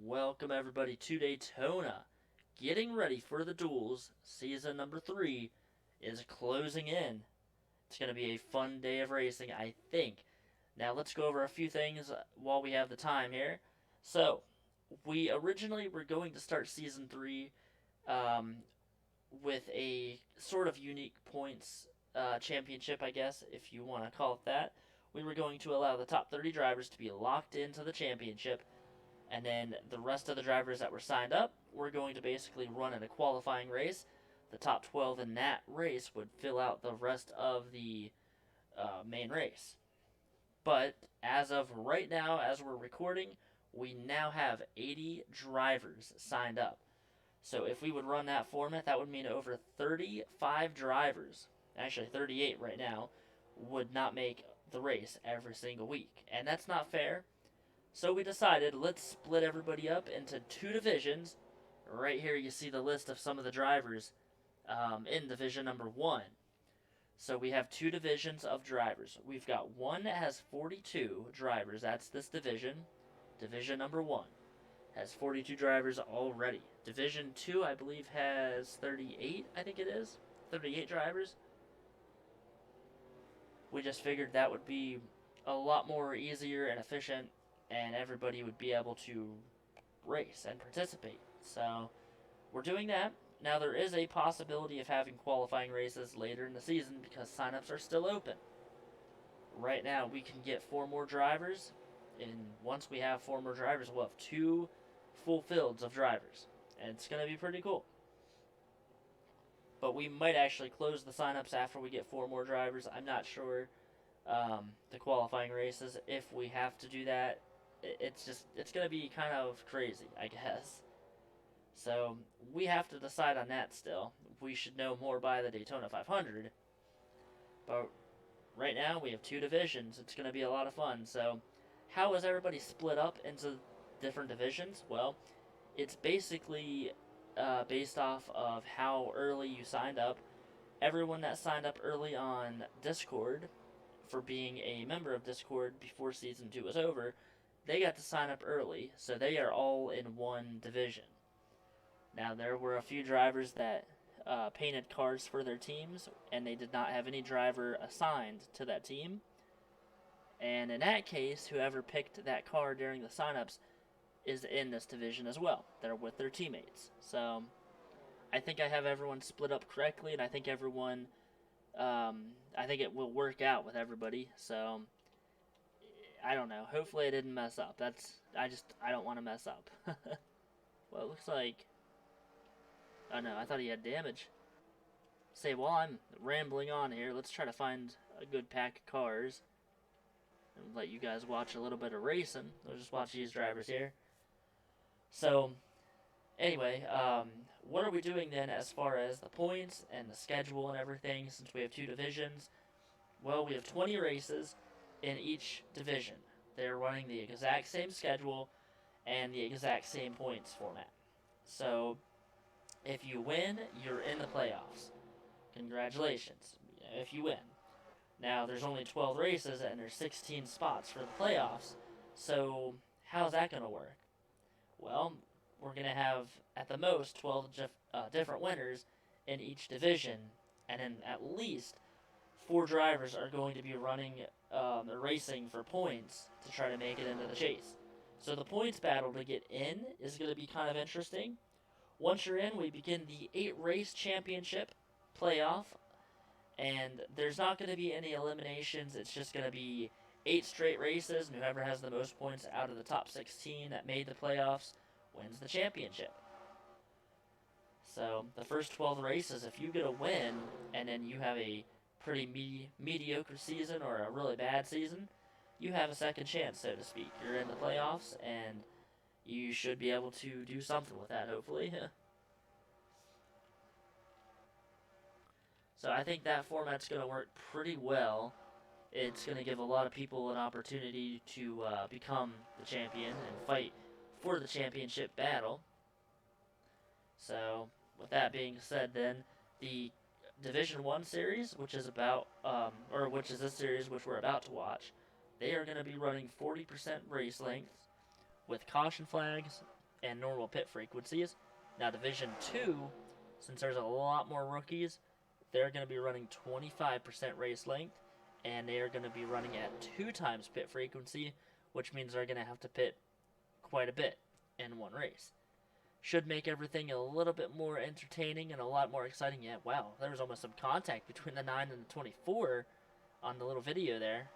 Welcome everybody to Daytona. Getting ready for the duels. Season number 3 is closing in. It's going to be a fun day of racing, I think. Now let's go over a few things while we have the time here. So, we originally were going to start Season 3 um, with a sort of unique points championship, I guess, if you want to call it that. We were going to allow the top 30 drivers to be locked into the championship, and then the rest of the drivers that were signed up were going to basically run in a qualifying race. The top 12 in that race would fill out the rest of the main race. But as of right now, as we're recording, we now have 80 drivers signed up. So if we would run that format, that would mean over 35 drivers, actually 38 right now, would not make the race every single week. And that's not fair. So we decided, let's split everybody up into two divisions. Right here you see the list of some of the drivers in division number 1. So we have two divisions of drivers. We've got one that has 42 drivers. That's this division. Division number 1 has 42 drivers already. Division 2, I believe, has 38, I think it is. 38 drivers. We just figured that would be a lot more easier and efficient, and everybody would be able to race and participate. So we're doing that. Now there is a possibility of having qualifying races later in the season because signups are still open. Right now we can get 4 more drivers, and once we have 4 more drivers, we'll have 2 full fields of drivers, and it's going to be pretty cool. But we might actually close the signups after we get 4 more drivers. I'm not sure. The qualifying races, if we have to do that, it's going to be kind of crazy, I guess. So we have to decide on that still. We should know more by the Daytona 500. But right now we have 2 divisions. It's going to be a lot of fun. So how is everybody split up into different divisions? Well, it's basically based off of how early you signed up. Everyone that signed up early on Discord for being a member of Discord before Season 2 was over, they got to sign up early, so they are all in one division. Now, there were a few drivers that painted cars for their teams, and they did not have any driver assigned to that team. And in that case, whoever picked that car during the signups is in this division as well. They're with their teammates. So I think I have everyone split up correctly, and I think everyone, I think it will work out with everybody. So I don't know. Hopefully I didn't mess up. I don't want to mess up. Well, it looks like, oh no, I thought he had damage. Say, while I'm rambling on here, let's try to find a good pack of cars and let you guys watch a little bit of racing. We'll just watch these drivers here. So, anyway, what are we doing then as far as the points and the schedule and everything, since we have 2 divisions? Well, we have 20 races in each division. They're running the exact same schedule and the exact same points format. So, if you win, you're in the playoffs. Congratulations, if you win. Now, there's only 12 races and there's 16 spots for the playoffs. So, how's that going to work? Well, we're going to have, at the most, 12 different winners in each division, and then at least 4 drivers are going to be running racing for points to try to make it into the chase. So the points battle to get in is going to be kind of interesting. Once you're in, we begin the 8-race championship playoff, and there's not going to be any eliminations. It's just going to be 8 straight races, and whoever has the most points out of the top 16 that made the playoffs wins the championship. So the first 12 races, if you get a win and then you have a pretty mediocre season or a really bad season, you have a second chance, so to speak. You're in the playoffs, and you should be able to do something with that, hopefully. So I think that format's going to work pretty well. It's going to give a lot of people an opportunity to become the champion and fight for the championship battle. So, with that being said, then the Division 1 series, which is which is this series which we're about to watch, they are going to be running 40% race lengths with caution flags, and normal pit frequencies. Now, Division 2, since there's a lot more rookies, they're going to be running 25% race length, and they are going to be running at 2 times pit frequency, which means they're going to have to pit quite a bit in one race. Should make everything a little bit more entertaining and a lot more exciting. Yeah, wow, there was almost some contact between the 9 and the 24 on the little video there.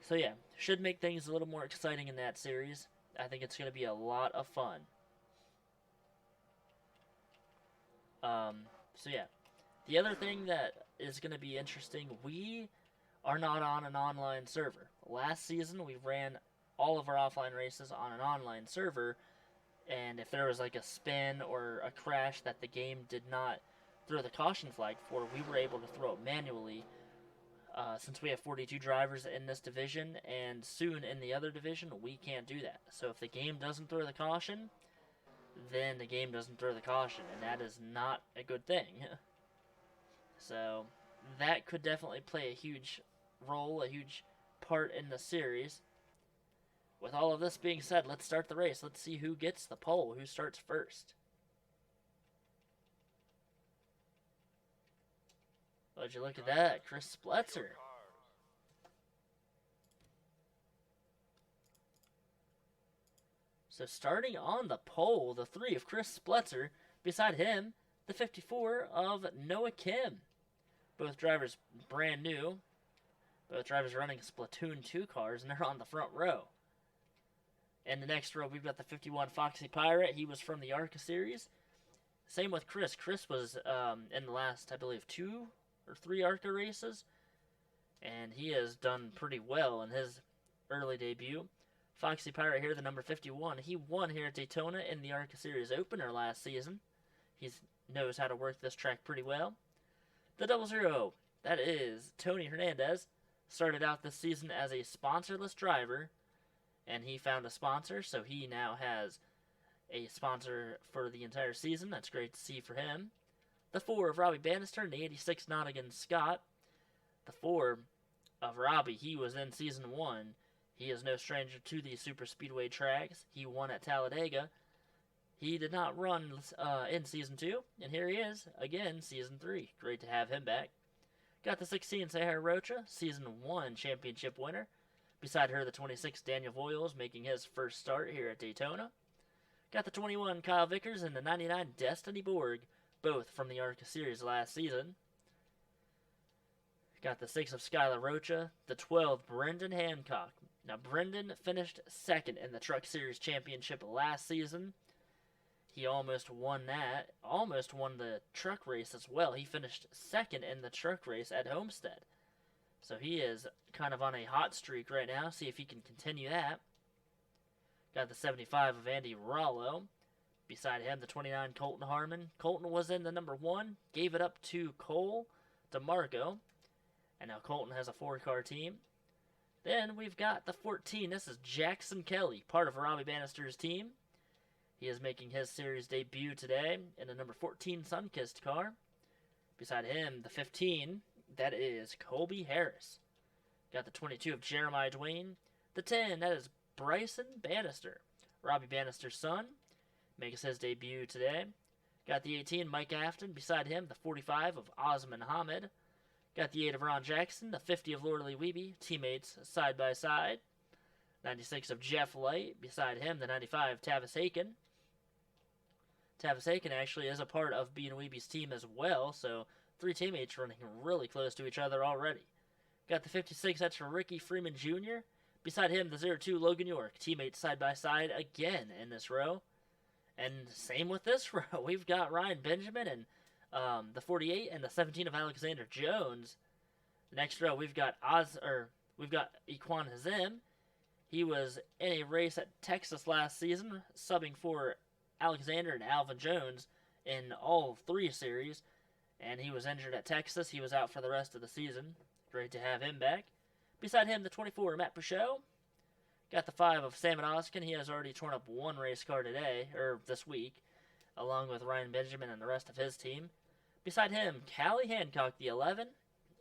So yeah, should make things a little more exciting in that series. I think it's going to be a lot of fun. So yeah, the other thing that is going to be interesting, we are not on an online server. Last season, we ran all of our offline races on an online server, and if there was like a spin or a crash that the game did not throw the caution flag for, we were able to throw it manually. Since we have 42 drivers in this division, and soon in the other division, we can't do that. So if the game doesn't throw the caution, then the game doesn't throw the caution, and that is not a good thing. So that could definitely play a huge role, a huge part in the series. With all of this being said, let's start the race. Let's see who gets the pole, who starts first. Would you look at that, Chris Spletzer. So starting on the pole, the 3 of Chris Spletzer. Beside him, the 54 of Noah Kim. Both drivers brand new. Both drivers running Splatoon 2 cars, and they're on the front row. In the next row, we've got the 51 Foxy Pirate. He was from the ARCA series. Same with Chris. Chris was in the last, I believe, 2 or 3 ARCA races, and he has done pretty well in his early debut. Foxy Pirate here, the number 51. He won here at Daytona in the ARCA Series opener last season. He knows how to work this track pretty well. The 00, that is Tony Hernandez, started out this season as a sponsorless driver, and he found a sponsor, so he now has a sponsor for the entire season. That's great to see for him. The 4 of Robbie Bannister and the 86 Nottingham Scott. The 4 of Robbie, he was in Season 1. He is no stranger to the super speedway tracks. He won at Talladega. He did not run in Season 2, and here he is, again, Season 3. Great to have him back. Got the 16 Sahara Rocha, Season 1 championship winner. Beside her, the 26 Daniel Voiles, making his first start here at Daytona. Got the 21 Kyle Vickers and the 99 Destiny Borg, both from the ARCA Series last season. Got the 6 of Skylar Rocha, the 12 Brendan Hancock. Now, Brendan finished second in the Truck Series Championship last season. He almost won that, almost won the truck race as well. He finished second in the truck race at Homestead. So he is kind of on a hot streak right now. See if he can continue that. Got the 75 of Andy Rollo. Beside him, the 29 Colton Harmon. Colton was in the number 1, gave it up to Cole DeMarco. And now Colton has a 4-car team. Then we've got the 14. This is Jackson Kelly, part of Robbie Bannister's team. He is making his series debut today in the number 14 Sunkissed car. Beside him, the 15, that is Colby Harris. Got the 22 of Jeremiah Dwayne. The 10, that is Bryson Bannister, Robbie Bannister's son. Makes his debut today. Got the 18, Mike Afton. Beside him, the 45 of Osman Hamid. Got the 8 of Ron Jackson, the 50 of Lordley Weeby, teammates side by side. 96 of Jeff Light. Beside him, the 95 Tavis Aiken. Tavis Aiken actually is a part of B and Weeby's team as well, so 3 teammates running really close to each other already. Got the 56, that's for Ricky Freeman Jr. Beside him, the 02 Logan York, teammates side by side again in this row. And same with this row. We've got Ryan Benjamin and the 48 and the 17 of Alexander Jones. The next row, we've got Equan Hazim. He was in a race at Texas last season, subbing for Alexander and Alvin Jones in all 3 series. And he was injured at Texas. He was out for the rest of the season. Great to have him back. Beside him, the 24, Matt Peugeot. Got the 5 of Sam Oskin. He has already torn up 1 race car today, or this week, along with Ryan Benjamin and the rest of his team. Beside him, Callie Hancock, the 11.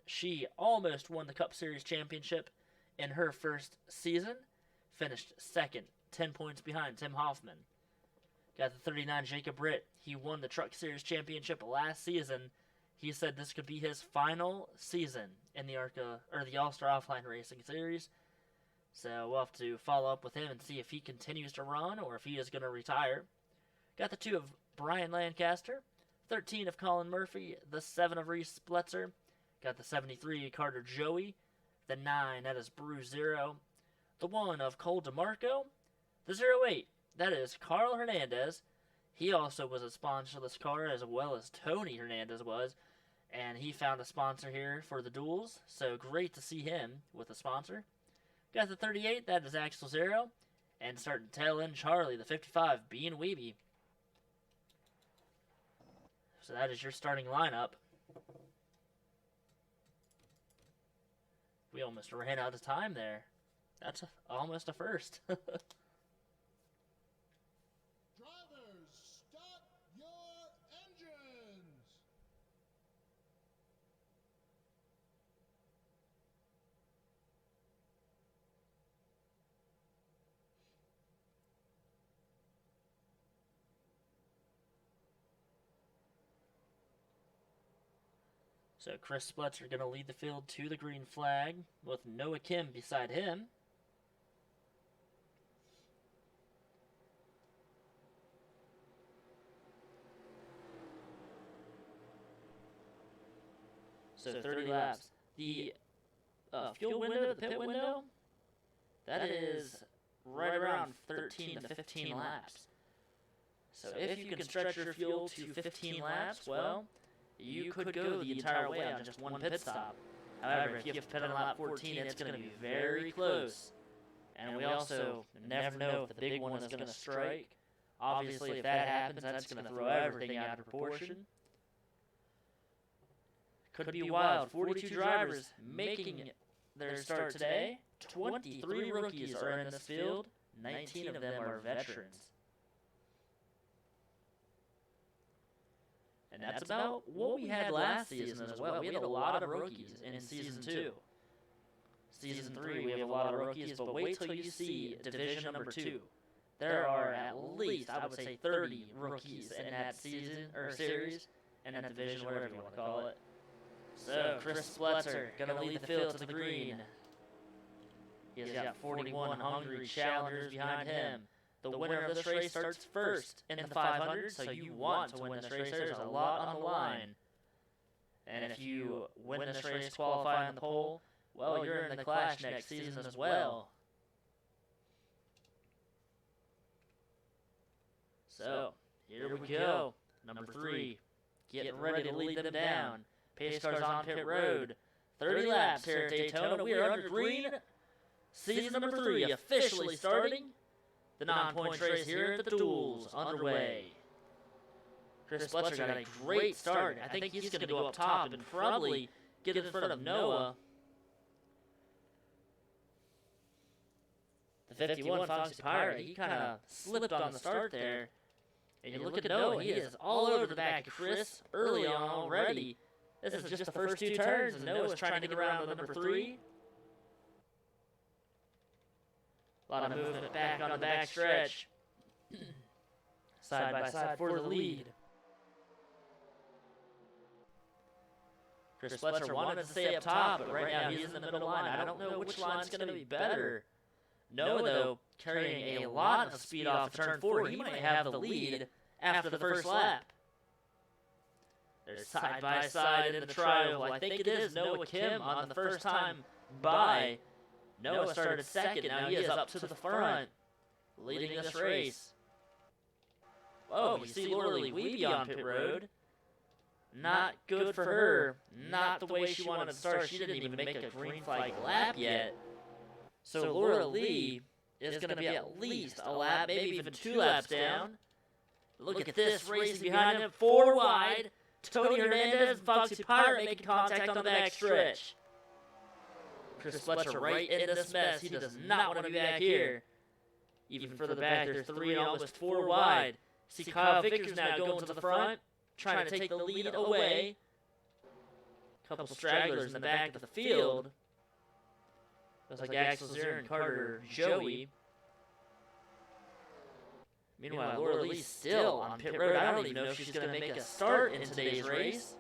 She almost won the Cup Series championship in her first season. Finished second 10 points behind Tim Hoffman. Got the 39 Jacob Britt. He won the Truck Series Championship last season. He said this could be his final season in the Allstar Offline Racing Series. So we'll have to follow up with him and see if he continues to run or if he is going to retire. Got the 2 of Brian Lancaster, 13 of Colin Murphy, the 7 of Reese Spletzer. Got the 73 Carter Joey, the 9 that is Bruce Zero, the 1 of Cole DeMarco, the 08 that is Carl Hernandez. He also was a sponsor of this car as well as Tony Hernandez was, and he found a sponsor here for the duels, so great to see him with a sponsor. Got the 38, that is Axel Zero, and starting to tail end Charlie, the 55, Bean Weeby. So that is your starting lineup. We almost ran out of time there. That's almost a first. Drivers, start your engines! So Chris Spletzer going to lead the field to the green flag with Noah Kim beside him. So 30 laps. The fuel window, the pit window, that is right around 13 to 15 laps. So if you can stretch your fuel to 15 laps, well, you could go the entire way on just one pit stop. However, if you have to pit on lap 14, it's going to be very close. And we also never know if the big one is going to strike. Obviously, if that happens, that's going to throw everything out of proportion. Could be wild. 42 drivers making their start today. 23 rookies are in this field. 19 of them are veterans. And that's about what we had last season as well. We had a lot of rookies in Season 2. Season 3, we have a lot of rookies, but wait till you see Division number 2. There are at least, I would say, 30 rookies in that season, or series, in that division, whatever you want to call it. So, Chris Spletzer, going to lead the field to the green. He's got 41 hungry challengers behind him. The winner of this race starts first in the 500, so you want to win this race. There's a lot on the line. And if you win this race, qualify on the pole, well, you're in the Clash next season as well. So, here we go. Number 3, getting ready to lead them down. Pace cars on pit road. 30 laps here at Daytona. We are under green. Season number 3 officially starting. The non-point race here at the Duels underway. Chris Spletzer got a great start. I think he's going to go up top and probably get in front of Noah. The 51 Foxy Pirate, he kind of slipped on the start there. And you look at Noah, he is all over the back of Chris early on already. This is just the first 2 turns, and Noah's trying to get around to number 3. A lot of movement back on the back stretch. Side by side for the lead. Chris Spletzer wanted to stay up top, but right now he's in the middle line. I don't know which line's going to be better. Noah, though, carrying a lot of speed off of turn 4. He might have the lead after the first lap. They're side by side in the trial. I think it is Noah Kim on the first time by. Noah started second. Now he is up to the front, leading this race. Whoa, we see Lorelei Weeby on pit road. Not good for her. Not the way she wanted to start. She didn't even make a green flag lap yet. So Laura Lee is going to be at least a lap, maybe even 2 laps down. Look at this, racing behind him, 4 wide. Tony Hernandez and Foxy Pirate making contact on the back stretch. Chris Spletzer right in this mess. He does not want to be back here. Even further back, there's 3 and almost 4 wide. See Kyle Vickers now going to the front, trying to take the lead away. Couple stragglers in the back of the field. Looks like Axel Zier and Carter Joey. Meanwhile, Laura Lee's still on pit road. I don't even know if she's going to make a start in today's race.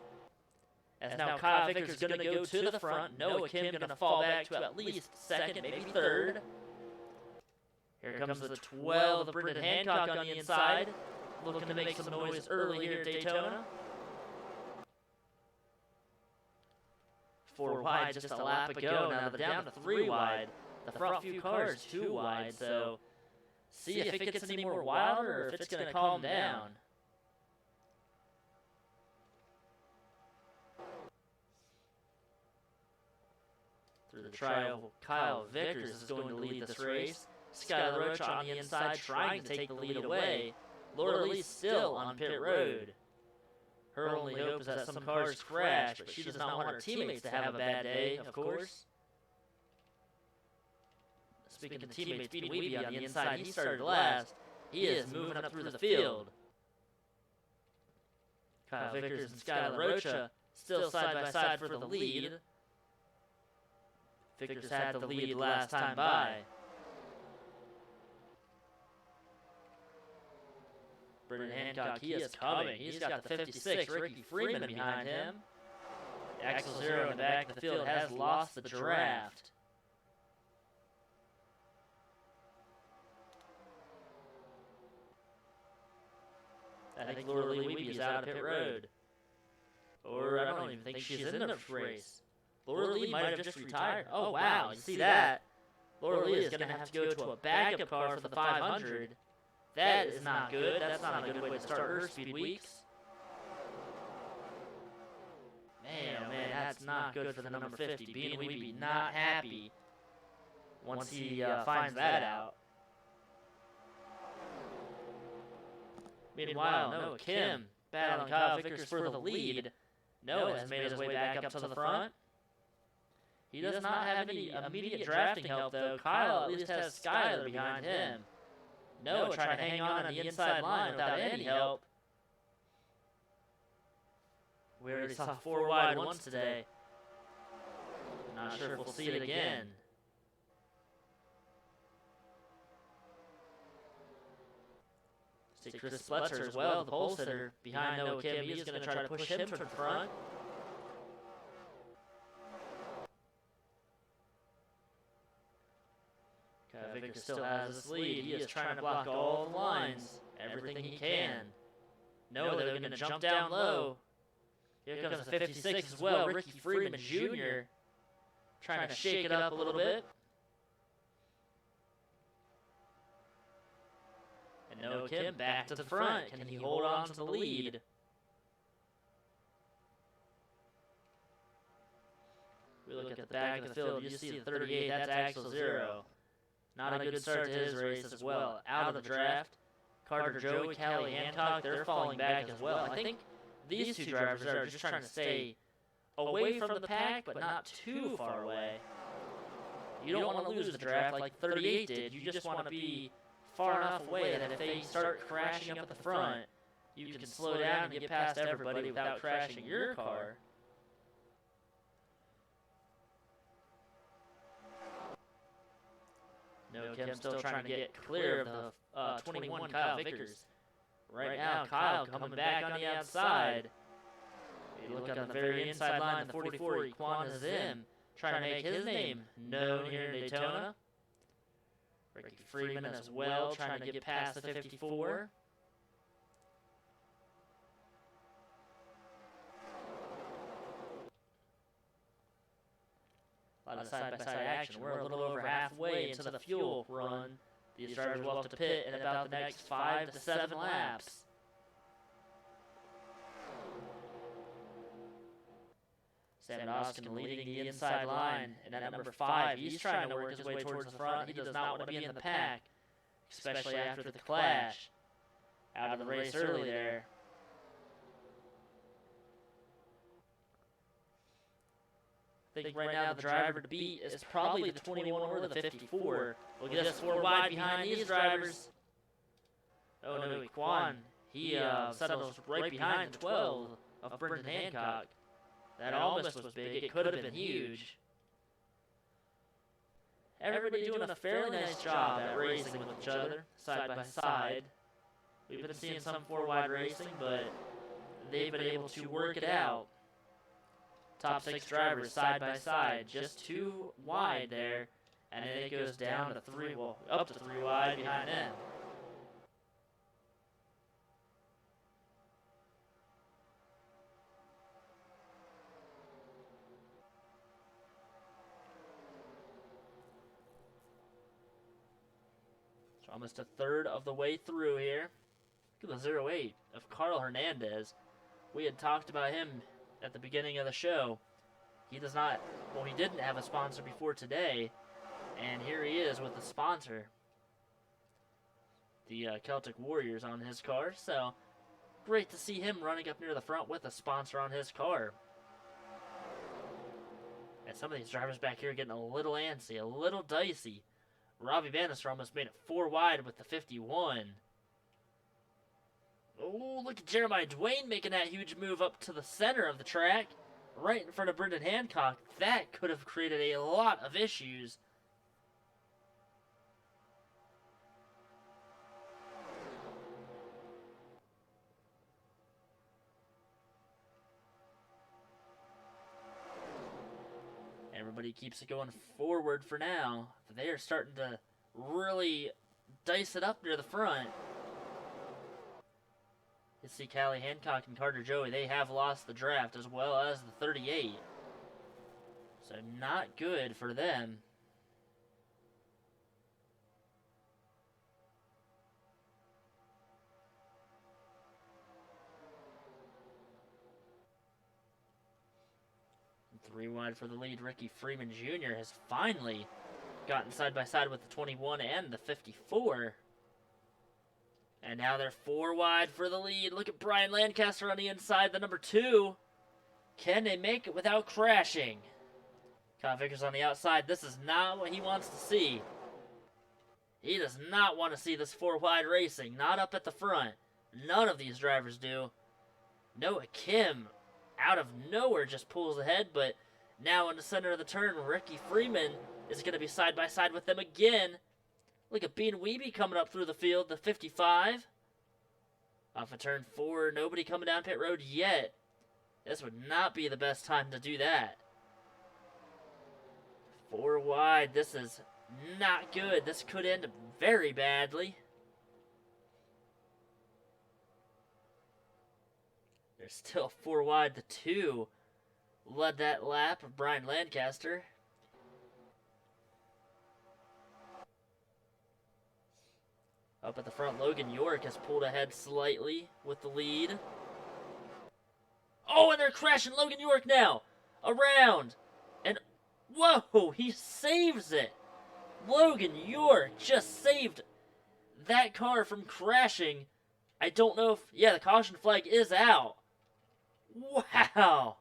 As now Kyle Vickers is going to go to the front. Noah Kim going to fall back to at least second, maybe third. Here comes the 12 of Brendan Hancock on the inside, looking to make some noise early here at Daytona. 4 wide, just a lap ago. Now they're down to 3 wide. The front few cars 2 wide, so see if it gets any more wilder or if it's going to calm down. Through the trioval, Kyle Vickers is going to lead this race. Skylar Rocha on the inside trying to take the lead away. Laura Lee still on pit road. Her only hope is that some cars crash, but she does not want her teammates to have a bad day, of course. Speaking of teammates, Speedy Weeby on the inside, he started last. He is moving up through the field. Kyle Vickers and Skylar Rocha still side by side for the lead. Vickers had the lead last time by. Brendan Hancock, he is coming. He's got the 56, Ricky Freeman behind him. Axel Zero in the back of the field has lost the draft. I think Laura Lee Weeby is out of pit road. Or I don't even think she's in the race. Laura Lee might have just retired. Oh, wow, you see that? Laura Lee is going to have to go to a backup car for the 500. That is not good. That's not a good way to start her speed weeks. Man, oh man, that's not good for the number 50. Bean Weeby not happy once he finds that out. Meanwhile, Noah Kim battling Kyle Vickers for the lead. Noah has made his way back up to the front. He does not have any immediate drafting help, though. Kyle at least has Skylar behind him. Noah trying to hang on the inside line without any help. We already saw 4 wide once today. Not sure if we'll see it again. See Chris Spletzer as well, the pole sitter behind Noah Kim. He is going to try to push him to the front. Vickers still has this lead. He is trying to block all the lines, everything he can. No, they're going to jump down low. Here comes the 56 as well, Ricky Freeman Jr. Trying to shake it up a little bit. And Noah Kim back to the front. Can he hold on to the lead? We look at the back of the field, you see the 38, that's Axel Zero. Not a good start to his race as well. Out of the draft. Carter Joey, Callie Hancock, they're falling back as well. I think these two drivers are just trying to stay away from the pack, but not too far away. You don't want to lose the draft like 38 did. You just want to be far enough away that if they start crashing up at the front, you can slow down and get past everybody without crashing your car. Noah Kim still trying to get clear of the 21 Kyle Vickers. Right now, Kyle coming back on the outside. You look on the very inside line, the 44, Equan Hazim, trying to make his name known here in Daytona. Ricky Freeman as well, trying to get past the 54. A lot of side-by-side action. We're a little over halfway into the fuel run. These drivers will have to pit in about the next 5 to 7 laps. Sam Doskin leading the inside line, and at number 5, he's trying to work his way towards the front. He does not want to be in the pack, especially after the clash. Out of the race early there. I think right now the driver to beat is probably the 21 or the 54. We'll get us 4 wide behind these drivers. Oh no, Equan, he settles right behind the 12 of Brendan Hancock. That almost was big. It could have been huge. Everybody doing a fairly nice job at racing with each other, side by side. We've been seeing some 4-wide racing, but they've been able to work it out. Top 6 drivers side by side, just 2 wide there, and then it goes down to 3, well, up to 3 wide behind them. So almost a third of the way through here. Look at the 0-8 of Carl Hernandez. We had talked about him at the beginning of the show. He does not, well, he didn't have a sponsor before today, and here he is with a sponsor. The Celtic Warriors on his car, so great to see him running up near the front with a sponsor on his car. And some of these drivers back here are getting a little antsy, a little dicey. Robbie Bannister almost made it 4 wide with the 51. Oh, look at Jeremiah Dwayne making that huge move up to the center of the track, right in front of Brendan Hancock. That could have created a lot of issues. Everybody keeps it going forward for now. They are starting to really dice it up near the front. You see Callie Hancock and Carter Joey, they have lost the draft as well as the 38. So not good for them. And 3 wide for the lead. Ricky Freeman Jr. has finally gotten side by side with the 21 and the 54. And now they're 4 wide for the lead. Look at Brian Lancaster on the inside, the number 2. Can they make it without crashing? Kyle Vickers on the outside. This is not what he wants to see. He does not want to see this 4 wide racing. Not up at the front. None of these drivers do. Noah Kim, out of nowhere, just pulls ahead. But now in the center of the turn, Ricky Freeman is going to be side by side with them again. Look at Bean Weeby coming up through the field, the 55. Off of turn 4, nobody coming down pit road yet. This would not be the best time to do that. 4 wide, this is not good. This could end very badly. There's still 4 wide. The 2 led that lap of Brian Lancaster. Up at the front, Logan York has pulled ahead slightly with the lead. Oh, and they're crashing Logan York now. Around. And, whoa, he saves it. Logan York just saved that car from crashing. I don't know if, yeah, the caution flag is out. Wow.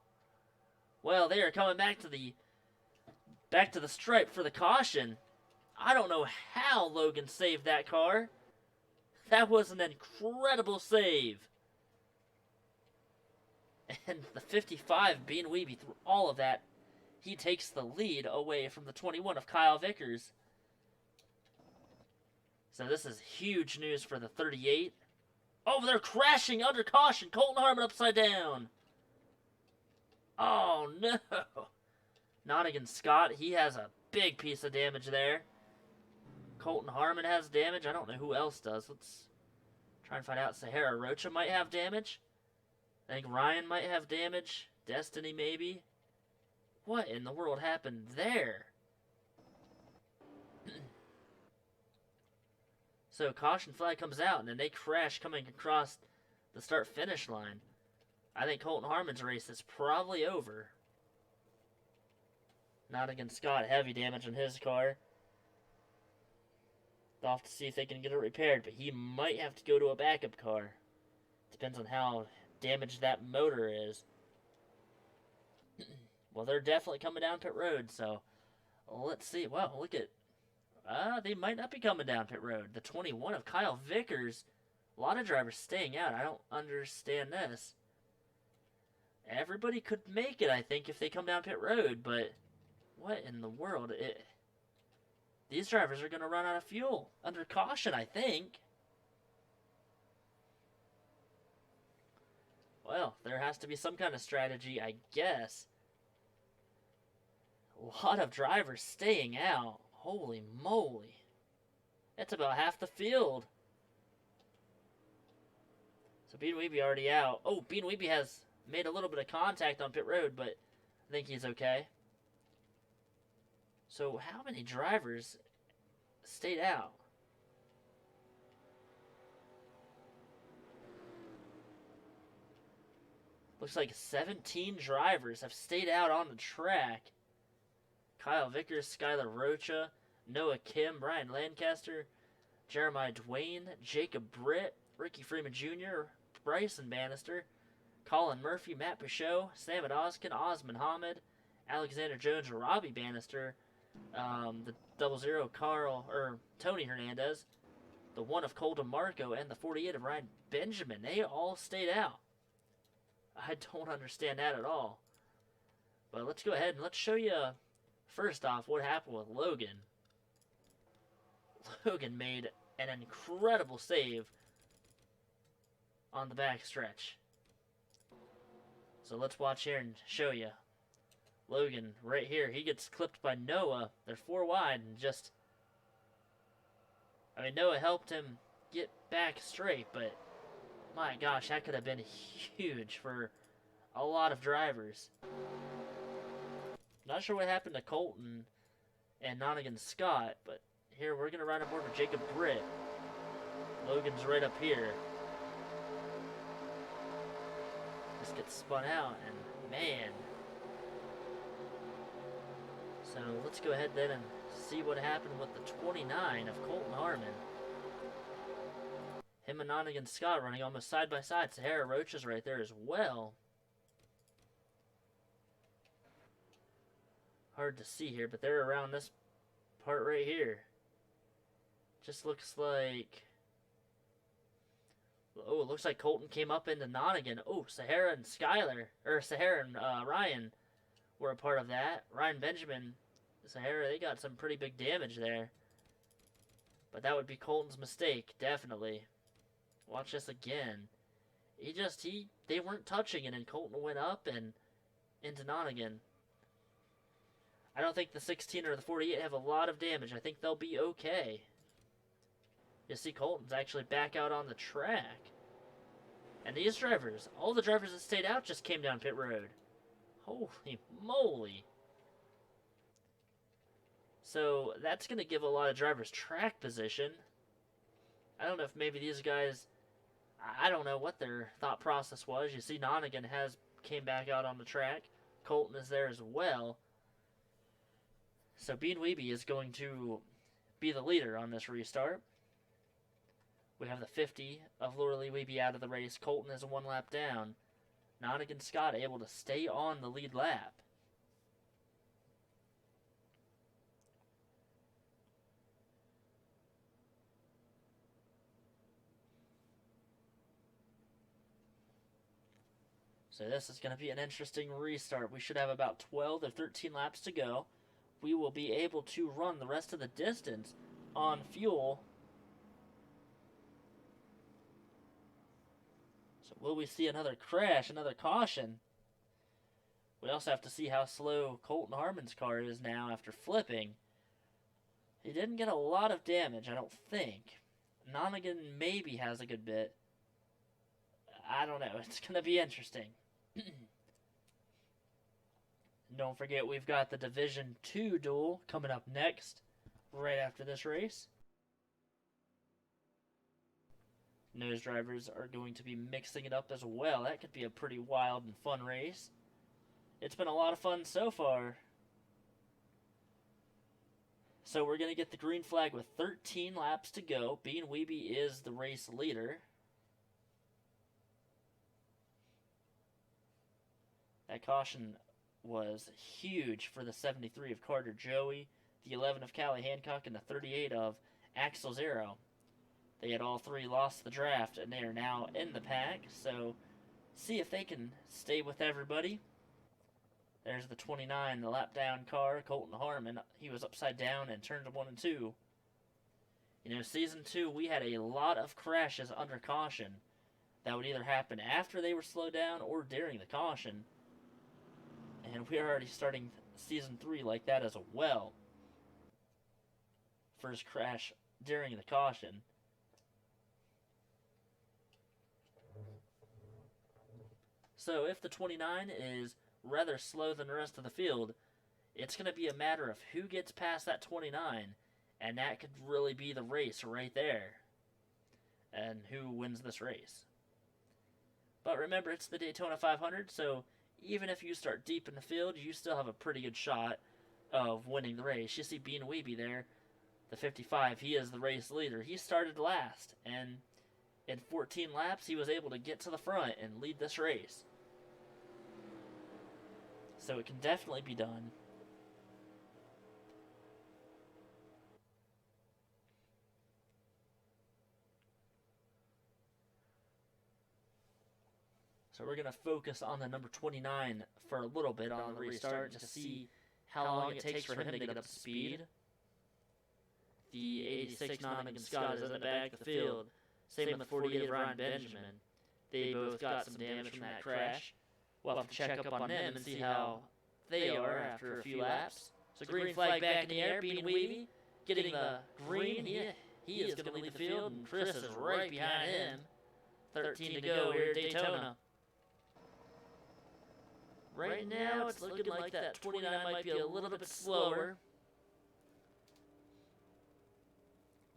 Well, they are coming back to the stripe for the caution. I don't know how Logan saved that car. That was an incredible save. And the 55, Bean Weeby, through all of that, he takes the lead away from the 21 of Kyle Vickers. So this is huge news for the 38. Oh, they're crashing under caution. Colton Harmon upside down. Oh, no. Nottingham Scott, he has a big piece of damage there. Colton Harmon has damage. I don't know who else does. Let's try and find out. Sahara Rocha might have damage. I think Ryan might have damage. Destiny, maybe. What in the world happened there? So, caution flag comes out, and then they crash coming across the start-finish line. I think Colton Harmon's race is probably over. Nottingham Scott, heavy damage on his car. They'll have to see if they can get it repaired, but he might have to go to a backup car. Depends on how damaged that motor is. Well, they're definitely coming down pit road, so let's see. Wow, look at... they might not be coming down pit road. The 21 of Kyle Vickers. A lot of drivers staying out. I don't understand this. Everybody could make it, I think, if they come down pit road, but what in the world? These drivers are going to run out of fuel under caution, I think. tell. There has to be some kind of strategy, I guess. A lot of drivers staying out. Holy moly. That's about half the field. So Bean Weeby already out. Oh, Bean Weeby has made a little bit of contact on pit road, but I think he's okay. So how many drivers stayed out? Looks like 17 drivers have stayed out on the track. Kyle Vickers, Skylar Rocha, Noah Kim, Brian Lancaster, Jeremiah Dwayne, Jacob Britt, Ricky Freeman Jr., Bryson Bannister, Colin Murphy, Matt Pichot, Samad Oskin, Osman Hamid, Alexander Jones, Robbie Bannister, the 00 Tony Hernandez, the 1 of Cole DeMarco, and the 48 of Ryan Benjamin. They all stayed out. I don't understand that at all. But let's go ahead and let's show you, first off, what happened with Logan. Logan made an incredible save on the back stretch. So let's watch here and show you. Logan, right here, he gets clipped by Noah. They're 4 wide and just... I mean, Noah helped him get back straight, but my gosh, that could have been huge for a lot of drivers. Not sure what happened to Colton and Nonigan Scott, but here we're going to ride aboard with Jacob Britt. Logan's right up here. Just gets spun out, and man. So let's go ahead then and see what happened with the 29 of Colton Harmon. Him and Nonigan Scott running almost side by side. Sahara Roach is right there as well. Hard to see here, but they're around this part right here. Just looks like... Oh, it looks like Colton came up into Nonigan. Oh, Sahara and Sahara and Ryan were a part of that. Ryan Benjamin, Sahara, they got some pretty big damage there. But that would be Colton's mistake, definitely. Watch this again. They weren't touching it, and Colton went up and into Nonigan. I don't think the 16 or the 48 have a lot of damage. I think they'll be okay. You see Colton's actually back out on the track. And these drivers, all the drivers that stayed out just came down pit road. Holy moly. So that's going to give a lot of drivers track position. I don't know if maybe these guys, I don't know what their thought process was. You see Nonigan came back out on the track. Colton is there as well. So Bean Weeby is going to be the leader on this restart. We have the 50 of Lorelei Weeby out of the race. Colton is 1 lap down. Nonigan Scott able to stay on the lead lap. So this is going to be an interesting restart. We should have about 12 or 13 laps to go. We will be able to run the rest of the distance on fuel. So will we see another crash, another caution? We also have to see how slow Colton Harmon's car is now after flipping. He didn't get a lot of damage, I don't think. Nonigan maybe has a good bit. I don't know. It's going to be interesting. Don't forget, we've got the Division 2 duel coming up next, right after this race. Nose drivers are going to be mixing it up as well. That could be a pretty wild and fun race. It's been a lot of fun so far. So we're going to get the green flag with 13 laps to go. Bean Weeby is the race leader. That caution was huge for the 73 of Carter Joey, the 11 of Callie Hancock, and the 38 of Axel Zero. They had all 3 lost the draft, and they are now in the pack, so see if they can stay with everybody. There's the 29, the lap down car, Colton Harmon. He was upside down and turned to 1 and 2. You know, Season 2, we had a lot of crashes under caution. that would either happen after they were slowed down or during the caution. And we're already starting Season 3 like that as well. First crash during the caution. So if the 29 is rather slow than the rest of the field, it's going to be a matter of who gets past that 29, and that could really be the race right there, and who wins this race. But remember, it's the Daytona 500, so even if you start deep in the field, you still have a pretty good shot of winning the race. You see Bean Weeby there, the 55, he is the race leader. He started last, and in 14 laps, he was able to get to the front and lead this race. So it can definitely be done. So we're going to focus on the number 29 for a little bit on the restart to see how long it takes for him to get up to speed. The 86 Nonagon Scott is in the back of the field. Same with 48 of Ryan Benjamin. They both got some damage from that crash. We'll have to check up on them and see how they are after a few laps. So green flag back in the air, Bean Weeby getting the green. He is going to lead the field, and Chris is right behind him. 13 to go here at Daytona. Right now, it's looking like that 29 might be a little bit slower.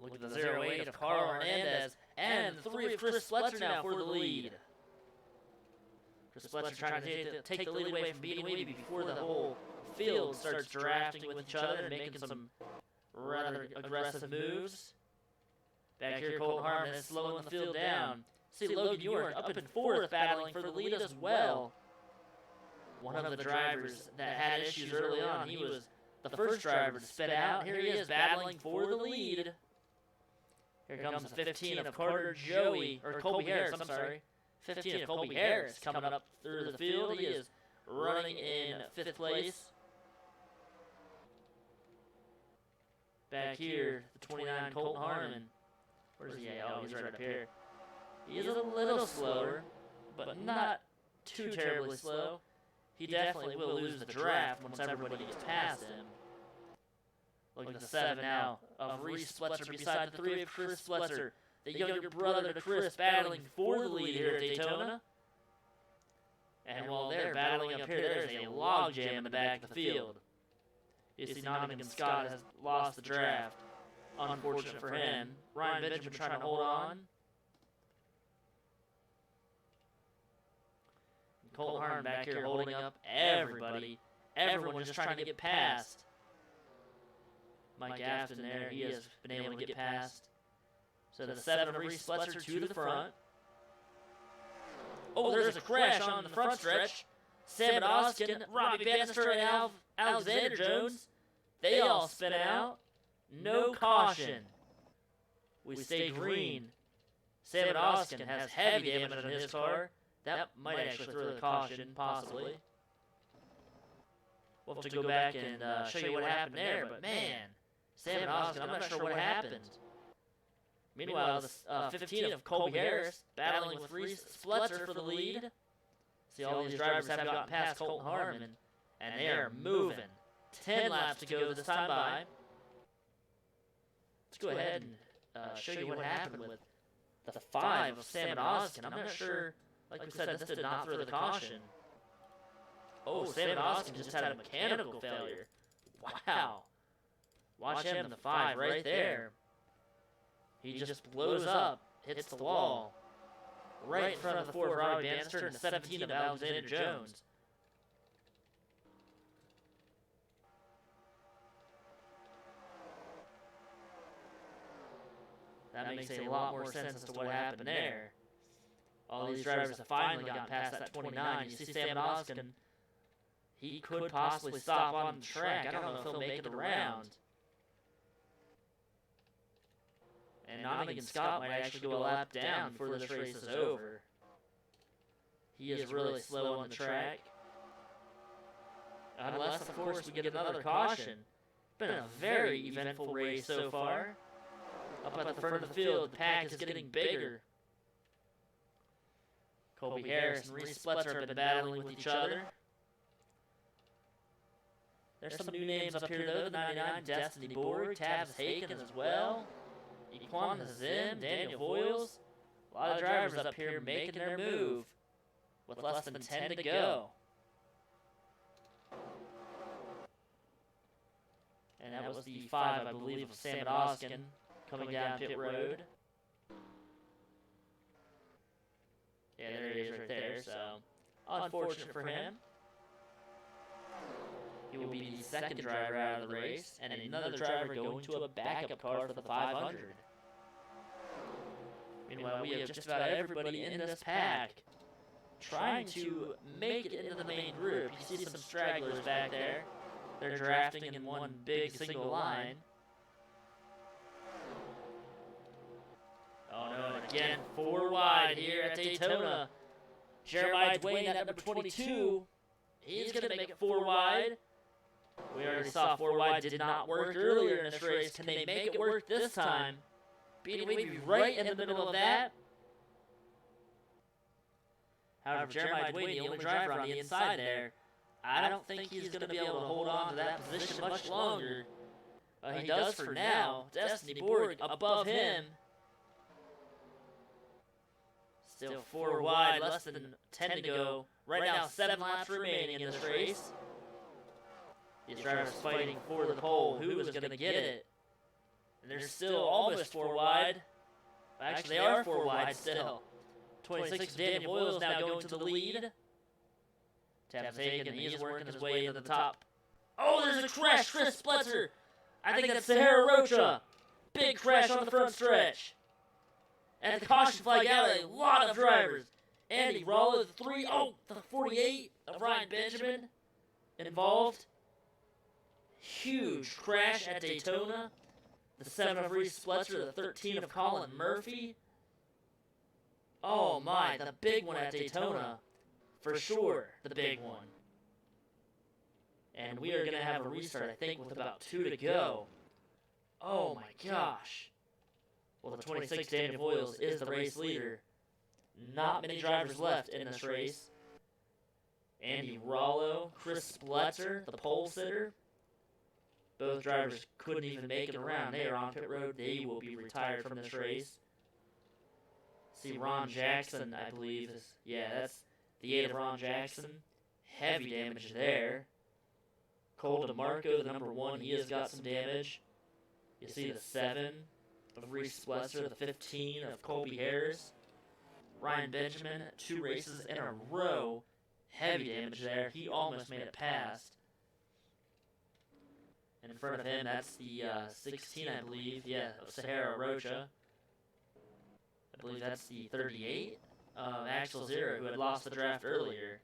Look at the 08 of Carl Hernandez, and the 3 of Chris Spletzer now for the lead. Chris Spletzer trying to take the lead away from Bean Weeby before the whole field starts drafting with each other and making some rather aggressive moves. Back here, Colton Harmon is slowing the field down. See Logan York up in 4th, battling for the lead as well. One of the drivers that had issues early on, he was the first driver to spin out. Here he is battling for the lead. Here comes the 15 of Colby Harris, I'm sorry. 15 of Colby Harris coming up through the field. He is running in 5th place. Back here, the 29 Colton Harmon. Where's he at? Oh, he's right up here. He is a little slower, but not too terribly slow. He definitely will lose the draft once everybody gets past him. Look at the 7 now of Reese Spletzer beside the 3 of Chris Spletzer, the younger brother to Chris, battling for the lead here at Daytona. And while they're battling up here, there's a log jam in the back of the field. You see Nonagon Scott has lost the draft. Unfortunate for him. Ryan Benjamin trying to hold on. Colton Harmon back here holding up everybody. Everyone just trying to get past. Mike Afton there, he has been able to get past. So the 7 of Reese Spletzer to the front. Oh, there's a crash on the front stretch. Sam Oskin, Robbie Bannister, and Alexander Jones, they all spin out. No caution. We stay green. Sam Oskin has heavy damage on his car. That might actually throw the caution, possibly. We'll have to go back and show you what happened there, but man, Sam Oskin, I'm not sure what happened. Meanwhile, the 15 of Colby Harris battling with Reese Spletzer for the lead. See, all these drivers have gotten past Colton Harmon, and they are moving. 10 laps to go this time by. Let's go ahead and show you what happened with the 5 of Sam Oskin. I'm not sure. Like we said, this did not throw the caution. Oh, Sam Oskin just had a mechanical failure. Wow. Watch him, the 5 right there. He just blows up, hits the wall. Right in front of the 4 of Robbie Bannister and the 17 of Alexander Jones. That makes a lot more sense as to what happened there. All these drivers have finally gotten past that 29. You see Sam Oskin, he could possibly stop on the track. I don't know if he'll make it around. And Nonagon Scott might actually go a lap down before this race is over. He is really slow on the track. Unless, of course, we get another caution. It's been a very eventful race so far. Up at the front of the field, the pack is getting bigger. Colby Harris and Reese Spletzer have been battling with each other. There's some new names up here, though. The 99, Destiny Borg, Tabs Haken as well. Equan Hazim, Daniel Voiles. A lot of drivers up here making their move with less than 10 to go. And that was the 5, I believe, of Sam Oskin coming down pit road. Yeah, there he is right there, so unfortunate for him. He will be the second driver out of the race, and another driver going to a backup car for the 500. Meanwhile, we have just about everybody in this pack trying to make it into the main group. You see some stragglers back there. They're drafting in one big single line. Oh no, and again, 4 wide here at Daytona. Jeremiah Dwayne at number 22. He's going to make it 4 wide. We already saw 4 wide did not work earlier in this race. Can they make it work this time? Beating Weeby right in the middle of that. However, Jeremiah Dwayne, the only driver on the inside there, I don't think he's going to be able to hold on to that position much longer. He does for now. Destiny Borg above him. Still 4 wide, less than 10 to go. Right now, 7 laps remaining in this race. These drivers fighting for the pole. Who is going to get it? And they're still almost 4 wide. Actually, they are 4 wide still. 26, Daniel Voiles now going to the lead. Tabs Hagen, he is working his way into the top. Oh, there's a crash, Chris Spletzer. I think that's Sahara Rocha. Big crash on the front stretch. And the caution flag out, a lot of drivers. Andy Rollo, the 3, the 48 of Ryan Benjamin involved. Huge crash at Daytona. The 7 of Reese Spletzer, the 13 of Colin Murphy. Oh my, the big one at Daytona. For sure, the big one. And we are going to have a restart, I think, with about 2 to go. Oh my gosh. Well, the 26 Daniel Voiles is the race leader. Not many drivers left in this race. Andy Rollo, Chris Spletzer, the pole sitter. Both drivers couldn't even make it around. They are on pit road. They will be retired from this race. See, Ron Jackson, I believe, is... Yeah, that's the 8 of Ron Jackson. Heavy damage there. Cole DeMarco, the number 1, he has got some damage. You see the 7 of Reese Spletzer, the 15 of Colby Harris. Ryan Benjamin, 2 races in a row. Heavy damage there. He almost made it past. And in front of him, that's the 16, I believe. Yeah, of Sahara Rocha. I believe that's the 38 of Axel Zero, who had lost the draft earlier.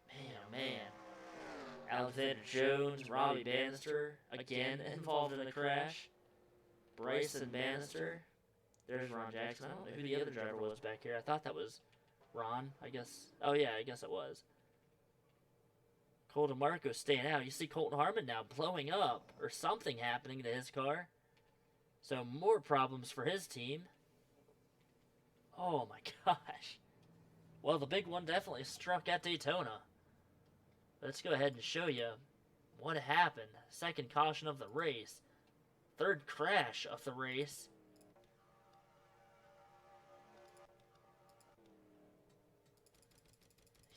Man, oh man. Alexander Jones, Robbie Bannister, again involved in a crash. Bryson Bannister. There's Ron Jackson. I don't know who the other driver was back here. I thought that was Ron, I guess. Oh yeah, I guess it was. Cole DeMarco staying out. You see Colton Harmon now blowing up, or something happening to his car. So more problems for his team. Oh my gosh. Well, the big one definitely struck at Daytona. Let's go ahead and show you what happened. Second caution of the race. Third crash of the race.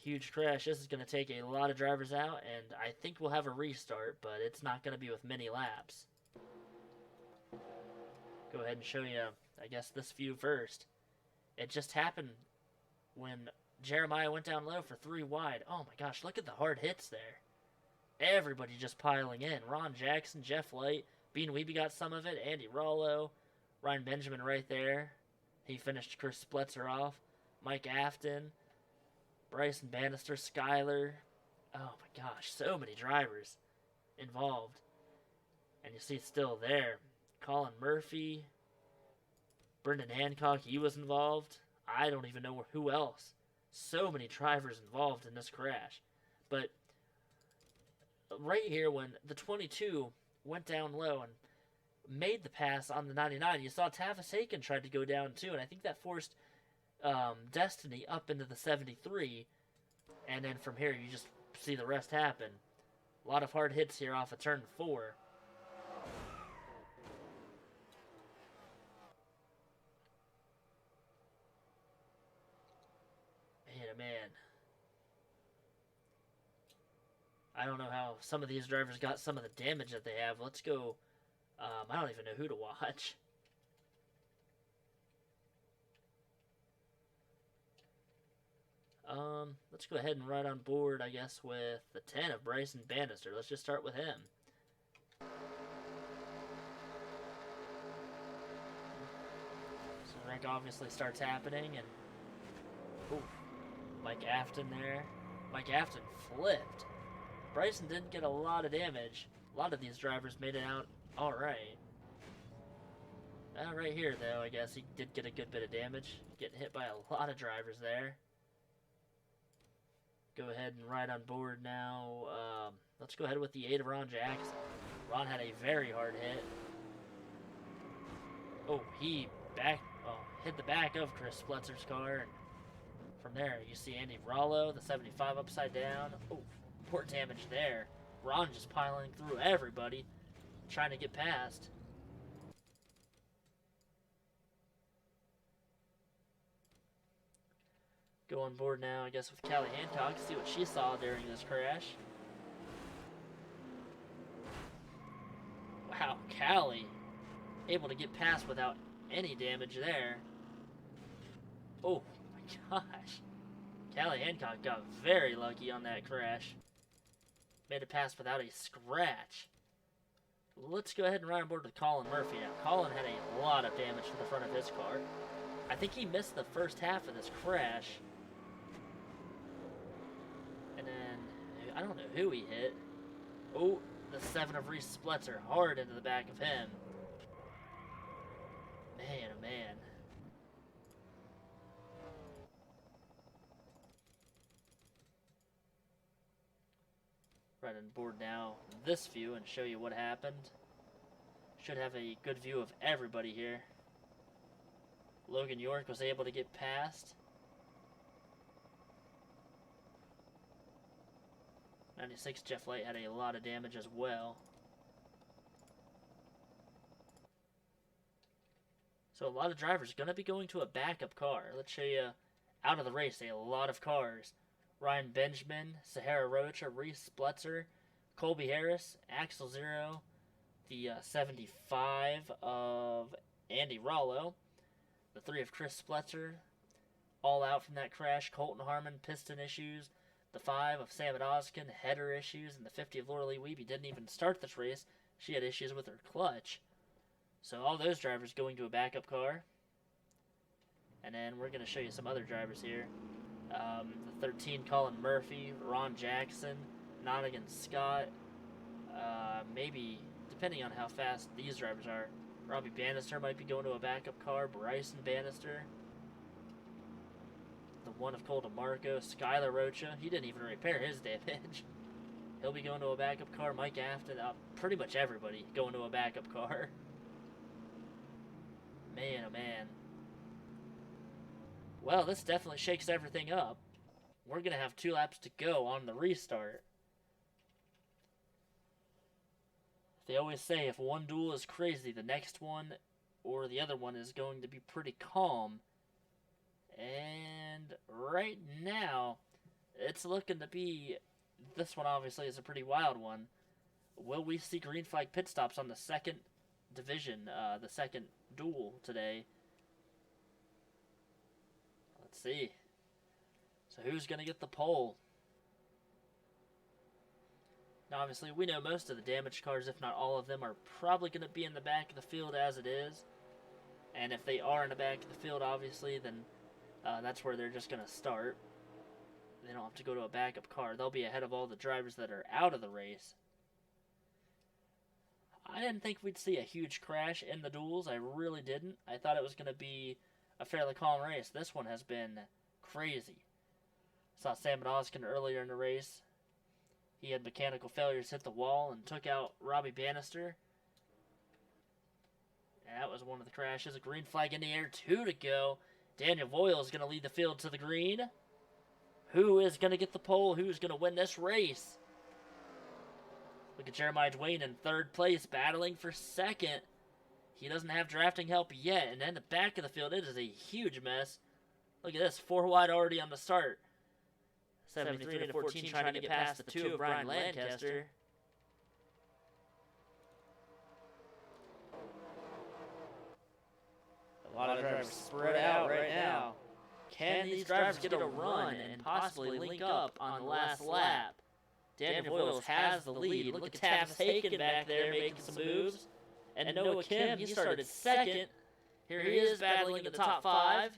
Huge crash. This is going to take a lot of drivers out, and I think we'll have a restart, but it's not going to be with many laps. Go ahead and show you, I guess, this view first. It just happened when Jeremiah went down low for 3 wide. Oh my gosh, look at the hard hits there. Everybody just piling in. Ron Jackson, Jeff Light, Bean Weeby got some of it, Andy Rollo, Ryan Benjamin right there. He finished Chris Spletzer off. Mike Afton, Bryson Bannister, Skyler. Oh my gosh, so many drivers involved. And you see it's still there. Colin Murphy, Brendan Hancock, he was involved. I don't even know who else. So many drivers involved in this crash. But right here, when the 22 went down low and made the pass on the 99, you saw Tavis Aiken tried to go down too, and I think that forced Destiny up into the 73, and then from here you just see the rest happen. A lot of hard hits here off of turn 4. Man, oh man. I don't know how some of these drivers got some of the damage that they have. Let's go. I don't even know who to watch. Let's go ahead and ride on board, I guess, with the 10 of Bryson Bannister. Let's just start with him. So rank obviously starts happening, and ooh, Mike Afton there. Mike Afton flipped. Bryson didn't get a lot of damage. A lot of these drivers made it out all right. Right here, though, I guess he did get a good bit of damage. Getting hit by a lot of drivers there. Go ahead and ride on board now. Let's go ahead with the 8 of Ron Jackson. Ron had a very hard hit. Oh, he hit the back of Chris Spletzer's car. And from there, you see Andy Rollo, the 75 upside down. Oh, port damage there. Ron just piling through everybody, trying to get past. Go on board now, I guess, with Callie Hancock, see what she saw during this crash. Wow, Callie able to get past without any damage there. Oh my gosh. Callie Hancock got very lucky on that crash. Made it past without a scratch. Let's go ahead and ride on board with Colin Murphy now. Colin had a lot of damage to the front of his car. I think he missed the first half of this crash. And then, I don't know who he hit. Oh, the 7 of Reese Spletzer, hard into the back of him. Man, oh man. Right on board now, this view, and show you what happened. Should have a good view of everybody here. Logan York was able to get past. 96 Jeff Light had a lot of damage as well. So a lot of drivers going to be going to a backup car. Let's show you out of the race a lot of cars. Ryan Benjamin, Sahara Rocha, Reese Spletzer, Colby Harris, Axel Zero, the 75 of Andy Rollo, the 3 of Chris Spletzer, all out from that crash. Colton Harmon, piston issues. The 5 of Sam Oskin, header issues. And the 50 of Laura Lee Wiebe didn't even start this race. She had issues with her clutch. So all those drivers going to a backup car. And then we're going to show you some other drivers here. The 13, Colin Murphy, Ron Jackson, Nottingham Scott. Maybe, depending on how fast these drivers are, Robbie Bannister might be going to a backup car. Bryson Bannister. The 1 of Cole DeMarco, Skylar Rocha. He didn't even repair his damage. He'll be going to a backup car. Mike Afton. Pretty much everybody going to a backup car. Man, oh man. Well, this definitely shakes everything up. We're going to have 2 laps to go on the restart. They always say if one duel is crazy, the next one or the other one is going to be pretty calm. And right now, it's looking to be, this one obviously is a pretty wild one. Will we see green flag pit stops on the second division, the second duel today? Let's see. So who's going to get the pole? Now obviously we know most of the damaged cars, if not all of them, are probably going to be in the back of the field as it is. And if they are in the back of the field, obviously, then that's where they're just going to start. They don't have to go to a backup car. They'll be ahead of all the drivers that are out of the race. I didn't think we'd see a huge crash in the duels. I really didn't. I thought it was going to be a fairly calm race. This one has been crazy. Saw Sam Oskin earlier in the race. He had mechanical failures, hit the wall, and took out Robbie Bannister. And that was one of the crashes. A green flag in the air, 2 to go. Daniel Voyle is going to lead the field to the green. Who is going to get the pole? Who's going to win this race? Look at Jeremiah Dwayne in third place, battling for second. He doesn't have drafting help yet. And then the back of the field, it is a huge mess. Look at this, 4 wide already on the start. 73 to 14 trying to get past the 2 of Brian Lancaster. A lot of drivers spread out right now. Can these drivers get a run and possibly link up on the last lap? Daniel Voyles has the lead. Look at Tavis Haken back there making some moves. And Noah Kim, he started second. Here he is battling in the top 5.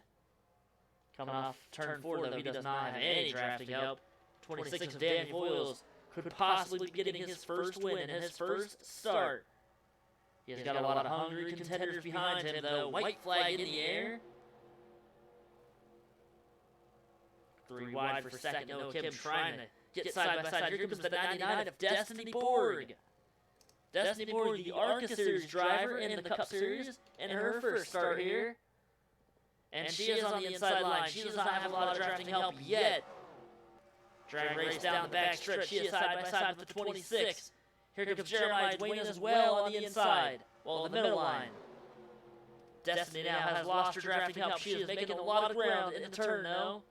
Coming off turn 4, though, he does not have any drafting help. 26 of Daniel Voyles could possibly be getting his first win in his first start. He has got a lot of hungry contenders behind him, though. White flag in the air. 3 wide for second. Noah Kim trying to get side by side. Here comes the 99 of Destiny Borg. Destiny Borg, the ARCA Series driver in the Cup Series, in her first start here. And she is on the inside line. She does not have a lot of drafting help yet. Drag race down the back stretch. She is side by side with the 26. Here comes Jeremiah Dwayne as well on the inside. Well, in the middle line. Destiny now has lost her drafting help. She is making a lot of ground in the turn now.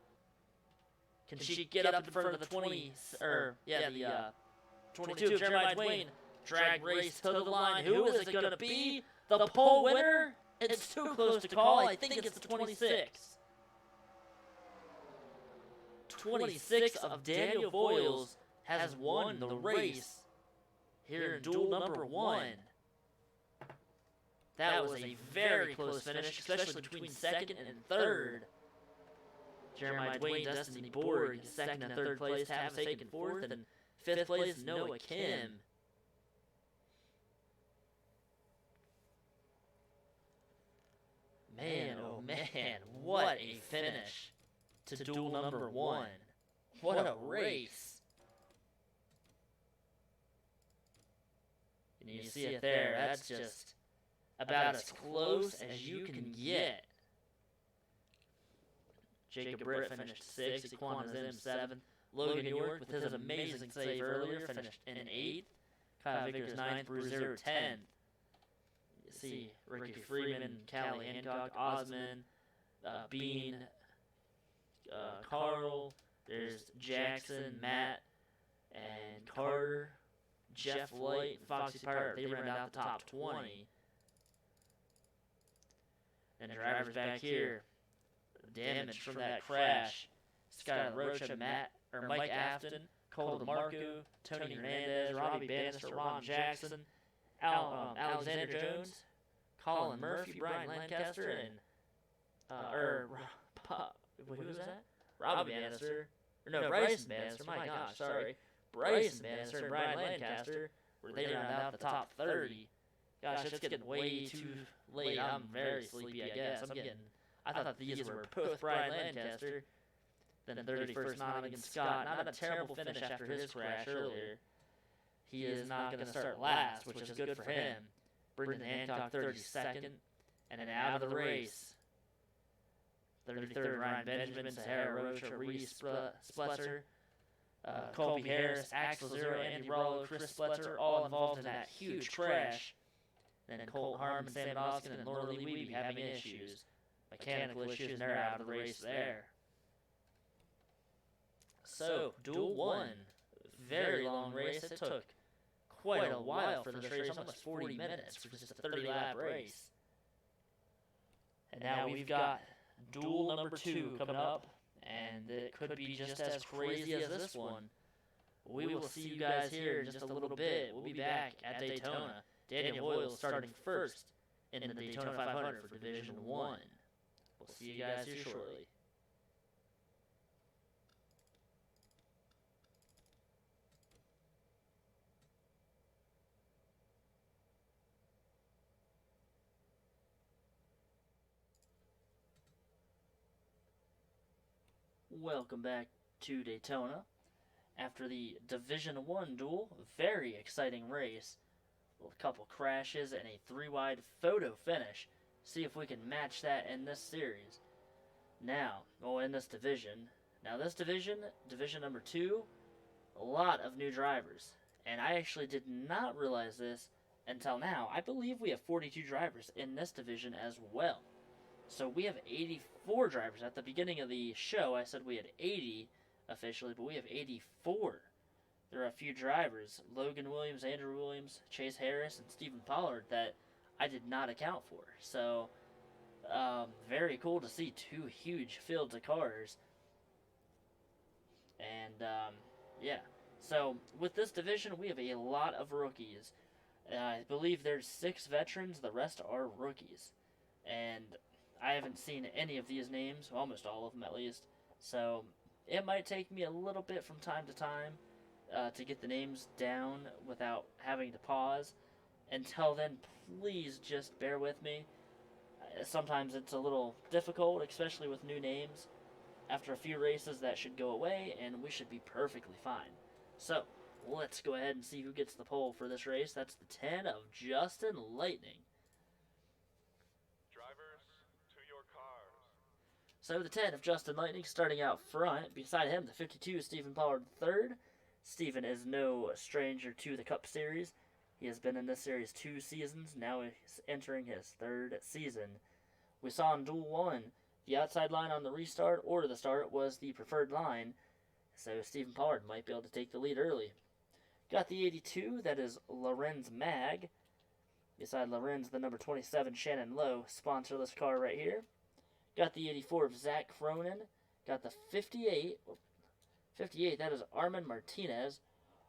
Can she get up in front of the 20, or, yeah, the 22 of Jeremiah Dwayne? Drag race to the line. Who is it going to be? The pole winner? It's too close to call. I think it's the 26. 26 of Daniel Voyles has won the race here in duel number 1. That was a very close finish, especially between second and third. Jeremiah Dwayne, Destiny Borg, second and third place, Tavis Haken fourth, and fifth place, Noah Kim. Man, oh man, what a finish to duel number 1. What a race. And you see it there, that's just about as close as you can get. Jacob Britt finished 6th, Equana Zim 7th. Logan York with his amazing save earlier finished in 8th. Kyle Vickers 9th, Bruce 10th. You see Ricky Freeman, Callie Hancock, Osman, Bean, Carl, there's Jackson, Matt, and Carter, Jeff Light, Foxy Pirate. They round out the top 20. And drivers back here. Damage from that crash. Skylar Rocha, Mike Afton, Cole DeMarco, Tony Hernandez, Robbie Bannister, Ron Jackson, Alexander Jones, Colin Murphy, Brian Lancaster, and who was that? Robbie Bannister. No, Bryson Bannister. My gosh, sorry. Bryson Bannister and Brian Lancaster, where they round out the top 30. Gosh, it's getting way too late. I'm very sleepy, I guess. I thought these were both Brian Lancaster. Then 31st, Nottingham Scott. Not a terrible finish after his crash earlier. He is not going to start last, which is good for him. Brendan Hancock 32nd, and then out of the race. 33rd, Ryan Benjamin, Sahara Rocha, Reese Spletzer, Colby Harris, Axel Zero, Andy Rollo, Chris Spletzer, all involved in that huge crash. Then Colt Harmon, Sam Dawson, and Laura Lee Weeby having issues. Mechanical issues, and they're out of the race there. So, duel 1. Very long race. It took quite a while for this race, almost 40 minutes for just a 30-lap race. And now we've got duel number 2 coming up, and it could be just as crazy as this one. We will see you guys here in just a little bit. We'll be back at Daytona. Daniel Voyles starting first in the Daytona 500 for Division 1. We'll see you guys here shortly. Welcome back to Daytona. After the Division 1 duel, very exciting race. A couple crashes and a 3-wide photo finish. See if we can match that in this series. Now, well, in this division, division number 2, a lot of new drivers. And I actually did not realize this until now. I believe we have 42 drivers in this division as well. So we have 84 drivers. At the beginning of the show, I said we had 80 officially, but we have 84. There are a few drivers, Logan Williams, Andrew Williams, Chase Harris, and Stephen Pollard, that I did not account for. So, very cool to see 2 huge fields of cars. And, yeah. So, with this division, we have a lot of rookies. I believe there's 6 veterans, the rest are rookies. And I haven't seen any of these names, almost all of them at least. So, it might take me a little bit from time to time to get the names down without having to pause. Until then, please just bear with me. Sometimes it's a little difficult, especially with new names. After a few races, that should go away, and we should be perfectly fine. So, let's go ahead and see who gets the pole for this race. That's the 10 of Justin Lightning. Drivers, to your cars. So the 10 of Justin Lightning starting out front. Beside him, the 52, Stephen Pollard third. Stephen is no stranger to the Cup Series. He has been in this series 2 seasons. Now he's entering his 3rd season. We saw in Duel 1, the outside line on the restart or the start was the preferred line. So Stephen Pollard might be able to take the lead early. Got the 82, that is Lorenz Mag. Beside Lorenz, the number 27, Shannon Lowe, sponsor this car right here. Got the 84 of Zach Cronin. Got the 58, that is Armin Martinez.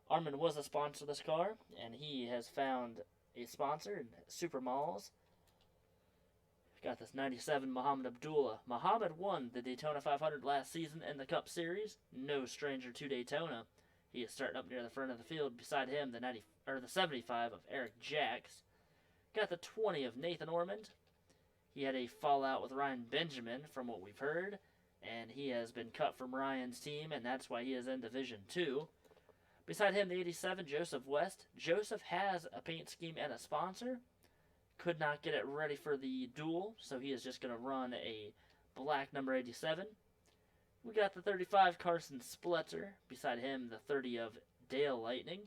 Armin was a sponsor of this car, and he has found a sponsor in Super Malls. Got this 97 Muhammad Abdullah. Muhammad won the Daytona 500 last season in the Cup Series. No stranger to Daytona. He is starting up near the front of the field. Beside him, the 75 of Eric Jacks. Got the 20 of Nathan Ormond. He had a fallout with Ryan Benjamin, from what we've heard, and he has been cut from Ryan's team, and that's why he is in Division 2. Beside him, the 87, Joseph West. Joseph has a paint scheme and a sponsor. Could not get it ready for the duel, so he is just going to run a black number 87. We got the 35, Carson Spletzer. Beside him, the 30 of Dale Lightning.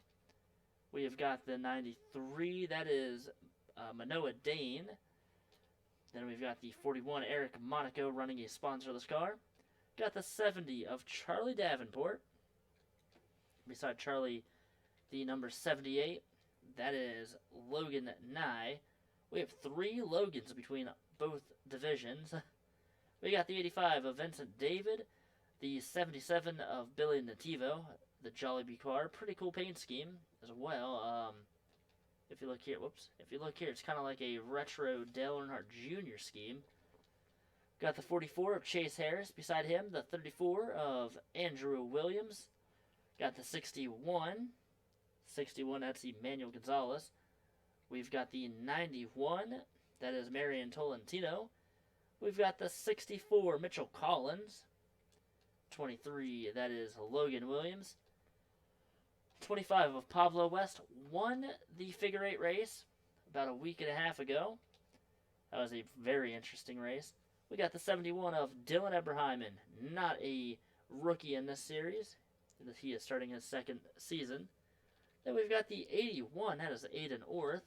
We have got the 93, that is Manoa Dane. Then we've got the 41, Eric Monaco, running a sponsorless car. Got the 70 of Charlie Davenport. Beside Charlie, the number 78, that is Logan Nye. We have 3 Logans between both divisions. We got the 85 of Vincent David, the 77 of Billy Nativo, the Jollibee car. Pretty cool paint scheme as well. If you look here, it's kind of like a retro Dale Earnhardt Jr. scheme. Got the 44 of Chase Harris. Beside him, the 34 of Andrew Williams. Got the 61, that's Emmanuel Gonzalez. We've got the 91, that is Marion Tolentino. We've got the 64, Mitchell Collins. 23, that is Logan Williams. 25 of Pablo West won the figure 8 race about a week and a half ago. That was a very interesting race. We got the 71 of Dylan Eberheimen, not a rookie in this series. He is starting his 2nd season. Then we've got the 81, that is Aiden Orth.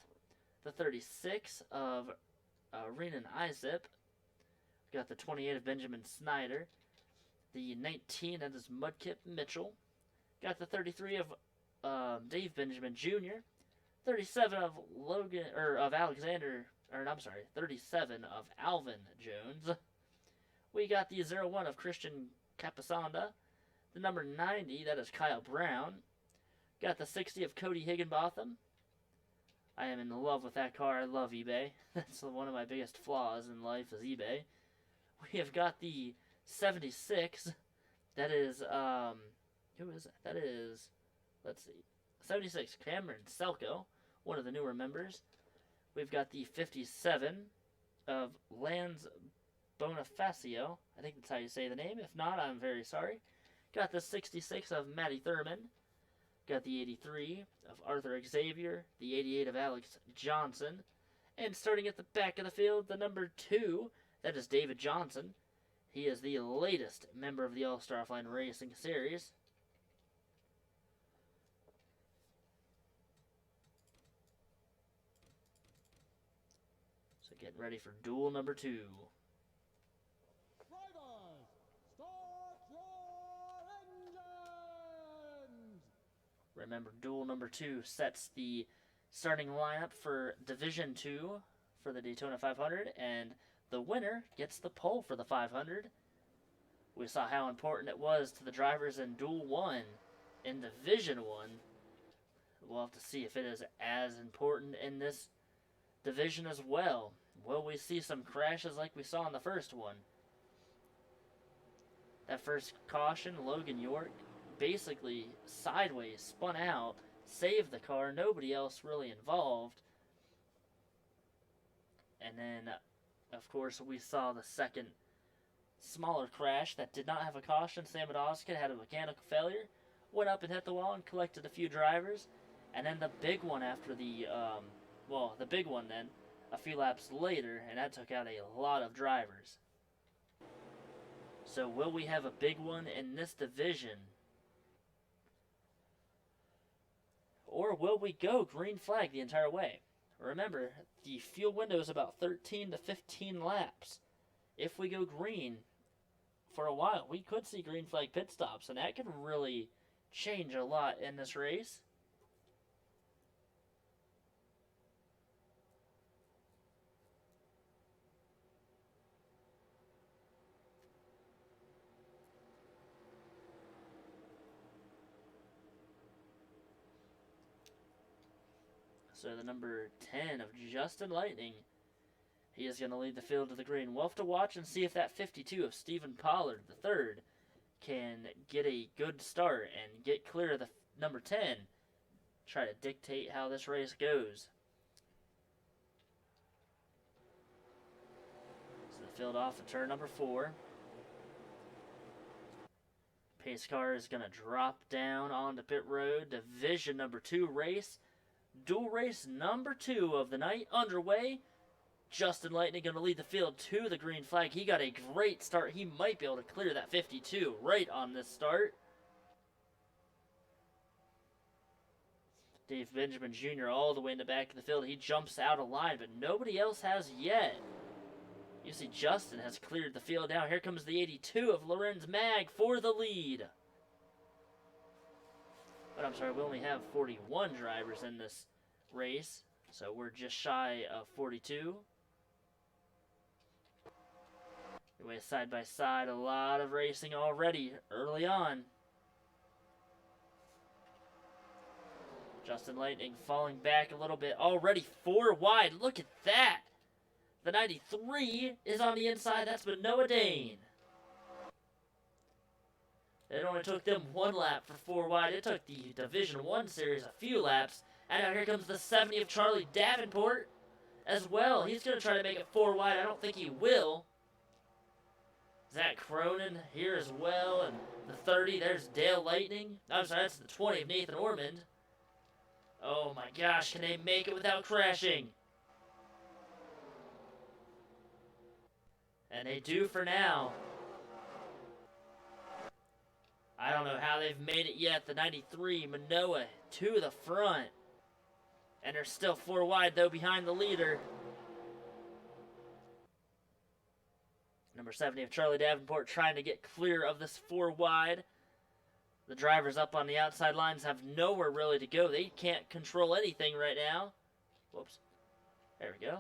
The 36 of Renan Isip. We've got the 28 of Benjamin Snyder. The 19, that is Mudkip Mitchell. Got the 33 of Dave Benjamin Jr. 37 of 37 of Alvin Jones. We got the 01 of Christian Capasanda. The number 90, that is Kyle Brown. Got the 60 of Cody Higginbotham. I am in love with that car. I love eBay. That's one of my biggest flaws in life is eBay. We have got the 76. That is, who is that? That is, let's see, 76, Cameron Selko, one of the newer members. We've got the 57 of Lance Bonifacio. I think that's how you say the name. If not, I'm very sorry. Got the 66 of Matty Thurman. Got the 83 of Arthur Xavier. The 88 of Alex Johnson. And starting at the back of the field, the number 2, that is David Johnson. He is the latest member of the All-Star Offline Racing Series. So getting ready for duel number 2. Drivers, start your engines! Remember, duel number 2 sets the starting lineup for Division 2 for the Daytona 500, and the winner gets the pole for the 500. We saw how important it was to the drivers in Duel 1 in Division 1. We'll have to see if it is as important in this division as well. Will we see some crashes like we saw in the first one? That first caution, Logan York basically sideways spun out, saved the car, nobody else really involved. And then, of course, we saw the second smaller crash that did not have a caution. Sam Adoskin had a mechanical failure, went up and hit the wall and collected a few drivers. And then the big one after the big one then, a few laps later, and that took out a lot of drivers. So will we have a big one in this division? Or will we go green flag the entire way? Remember, the fuel window is about 13 to 15 laps. If we go green for a while, we could see green flag pit stops, and that could really change a lot in this race. So the number 10 of Justin Lightning, he is going to lead the field to the green. We'll have to watch and see if that 52 of Stephen Pollard, the third, can get a good start and get clear of the number 10. Try to dictate how this race goes. So the field off at turn number 4. Pace car is going to drop down onto pit road. Division number 2 race. Dual race number 2 of the night underway. Justin Lightning going to lead the field to the green flag. He got a great start. He might be able to clear that 52 right on this start. Dave Benjamin Jr. all the way in the back of the field. He jumps out of line, but nobody else has yet. You see Justin has cleared the field now. Here comes the 82 of Lorenz Mag for the lead. But I'm sorry, we only have 41 drivers in this race, so we're just shy of 42. Anyway, side by side, a lot of racing already early on. Justin Lightning falling back a little bit, already 4 wide. Look at that! The 93 is on the inside. That's Manoa Dane. It only took them 1 lap for 4 wide. It took the Division 1 series a few laps. And now here comes the 70 of Charlie Davenport as well. He's going to try to make it 4 wide. I don't think he will. Zach Cronin here as well. And the 30, there's Dale Lightning. I'm sorry, that's the 20 of Nathan Ormond. Oh my gosh, can they make it without crashing? And they do for now. I don't know how they've made it yet. The 93, Manoa, to the front. And they're still 4 wide, though, behind the leader. Number 70 of Charlie Davenport trying to get clear of this 4 wide. The drivers up on the outside lines have nowhere really to go. They can't control anything right now. Whoops. There we go.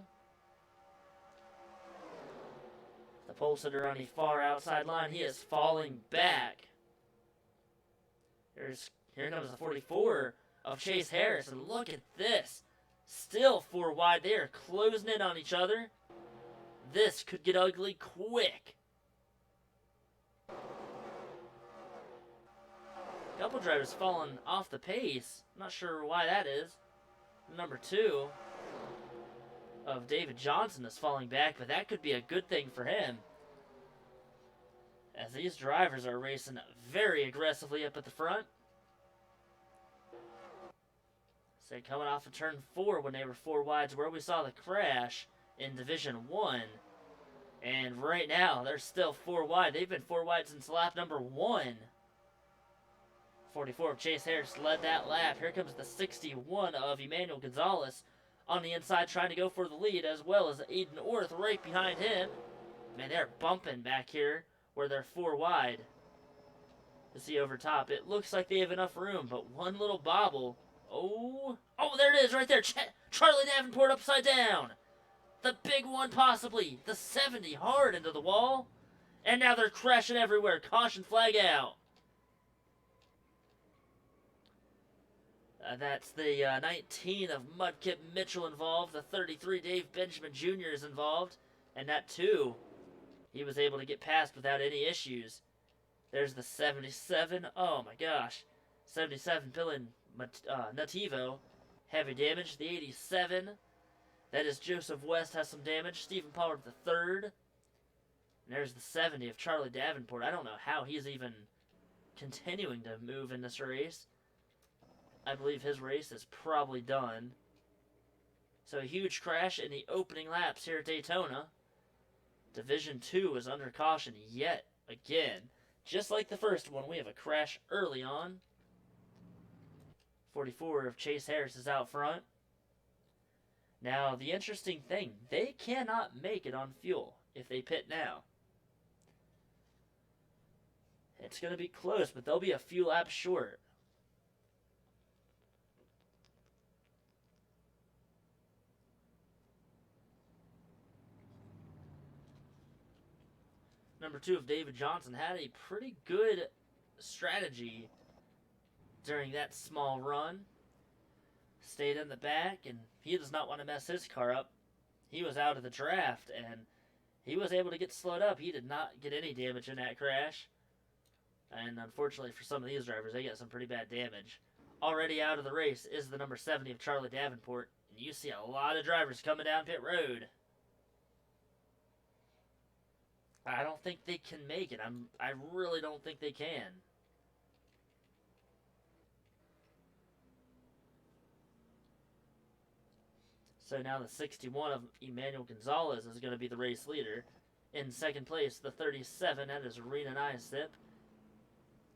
The pole sitter on the far outside line, he is falling back. Here comes the 44 of Chase Harris, and look at this. Still 4 wide. They are closing in on each other. This could get ugly quick. A couple drivers falling off the pace. I'm not sure why that is. Number 2 of David Johnson is falling back, but that could be a good thing for him, as these drivers are racing very aggressively up at the front. So coming off of turn 4 when they were 4 wides, where we saw the crash in Division 1. And right now, they're still 4 wide. They've been 4 wide since lap number 1. 44 of Chase Harris led that lap. Here comes the 61 of Emmanuel Gonzalez on the inside trying to go for the lead, as well as Aiden Orth right behind him. Man, they're bumping back here where they're 4 wide. To see over top, it looks like they have enough room, but one little bobble. Oh, there it is right there. Charlie Davenport upside down. The big one possibly. The 70 hard into the wall. And now they're crashing everywhere. Caution flag out. That's the 19 of Mudkip Mitchell involved. The 33 Dave Benjamin Jr. is involved. And that 2, he was able to get past without any issues. There's the 77. Oh my gosh. 77 Pillin Nativo. Heavy damage. The 87. That is Joseph West has some damage. Stephen Pollard the 3rd. And there's the 70 of Charlie Davenport. I don't know how he's even continuing to move in this race. I believe his race is probably done. So a huge crash in the opening laps here at Daytona. Division 2 is under caution yet again. Just like the first one, we have a crash early on. 44 of Chase Harris is out front. Now, the interesting thing, they cannot make it on fuel if they pit now. It's going to be close, but they'll be a few laps short. Number 2 of David Johnson had a pretty good strategy during that small run. Stayed in the back, and he does not want to mess his car up. He was out of the draft, and he was able to get slowed up. He did not get any damage in that crash. And unfortunately for some of these drivers, they got some pretty bad damage. Already out of the race is the number 70 of Charlie Davenport. And you see a lot of drivers coming down pit road. I don't think they can make it. I really don't think they can. So now the 61 of Emmanuel Gonzalez is going to be the race leader. In second place, the 37, that is Rena Nisip.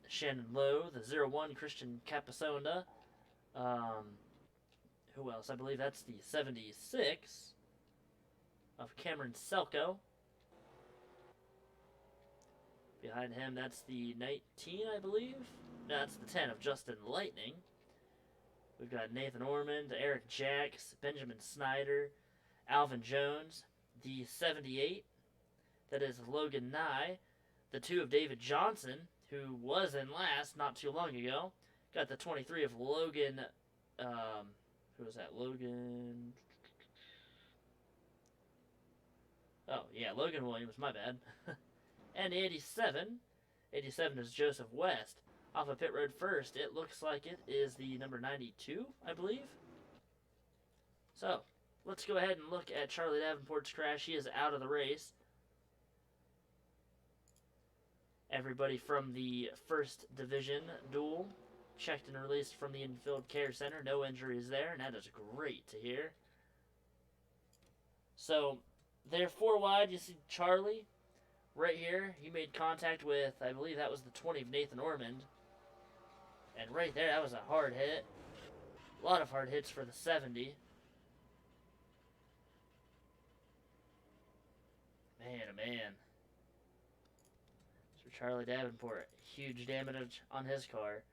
Shannon Lowe, the 01, Christian Capasonda. Who else? I believe that's the 76 of Cameron Selko. Behind him, that's the 19, I believe. No, that's the 10 of Justin Lightning. We've got Nathan Ormond, Eric Jacks, Benjamin Snyder, Alvin Jones, the 78. That is Logan Nye. The 2 of David Johnson, who was in last not too long ago. Got the 23 of Logan, who was that? Logan... Oh, yeah, Logan Williams, my bad. And the 87. 87 is Joseph West. Off of pit road first, it looks like it is the number 92, I believe. So, let's go ahead and look at Charlie Davenport's crash. He is out of the race. Everybody from the first division duel checked and released from the infield care center. No injuries there, and that is great to hear. So, they're 4 wide. You see Charlie right here. He made contact with, I believe that was the 20 of Nathan Ormond. And right there, that was a hard hit. A lot of hard hits for the 70. Man, oh man. So Charlie Davenport, huge damage on his car.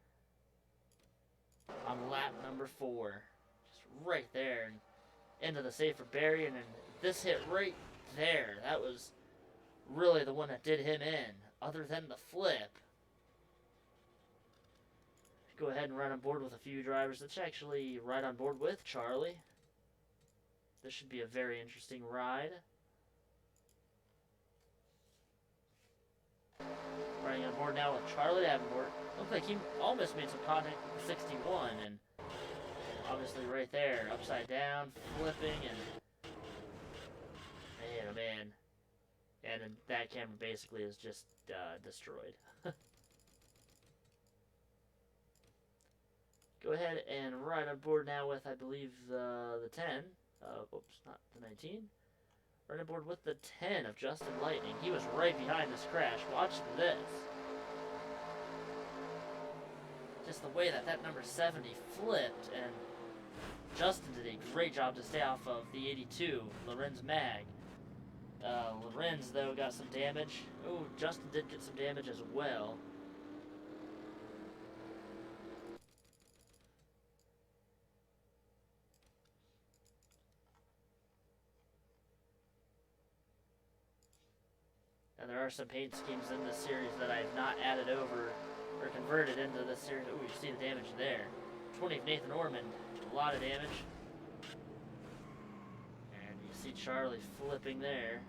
On lap number 4. Just right there. And into the safer barrier. And this hit right there. That was really the one that did him in. Other than the flip. Go ahead and ride on board with a few drivers. Let's actually ride on board with Charlie. This should be a very interesting ride. Riding on board now with Charlie Davenport. Looks like he almost made some contact with the 61, and obviously right there, upside down, flipping, and man, oh man. And then that camera basically is just destroyed. Go ahead and ride on board now with, I believe, the 10. Oops, not the 19. Running board with the 10 of Justin Lightning. He was right behind this crash. Watch this. Just the way that number 70 flipped, and Justin did a great job to stay off of the 82, Lorenz Mag. Lorenz, though, got some damage. Oh, Justin did get some damage as well. And there are some paint schemes in this series that I have not added over or converted into this series. Oh, you see the damage there. 20 of Nathan Ormond, a lot of damage. And you see Charlie flipping there.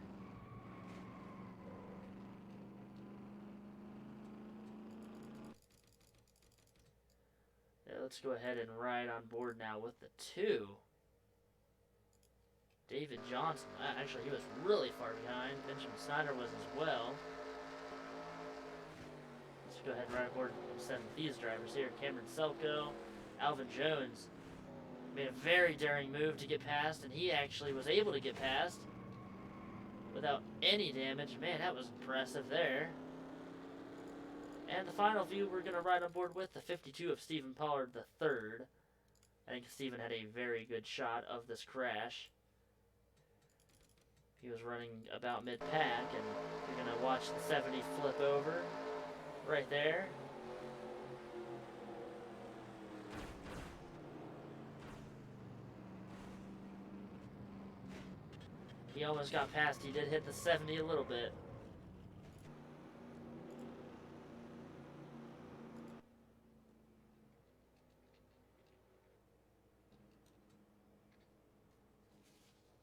Yeah, let's go ahead and ride on board now with the 2. David Johnson. Actually, he was really far behind. Benjamin Snyder was as well. Let's go ahead and ride on board and send these drivers here. Cameron Selko, Alvin Jones made a very daring move to get past, and he actually was able to get past without any damage. Man, that was impressive there. And the final few we're going to ride on board with, the 52 of Stephen Pollard III. I think Stephen had a very good shot of this crash. He was running about mid-pack, and you're going to watch the 70 flip over right there. He almost got past. He did hit the 70 a little bit.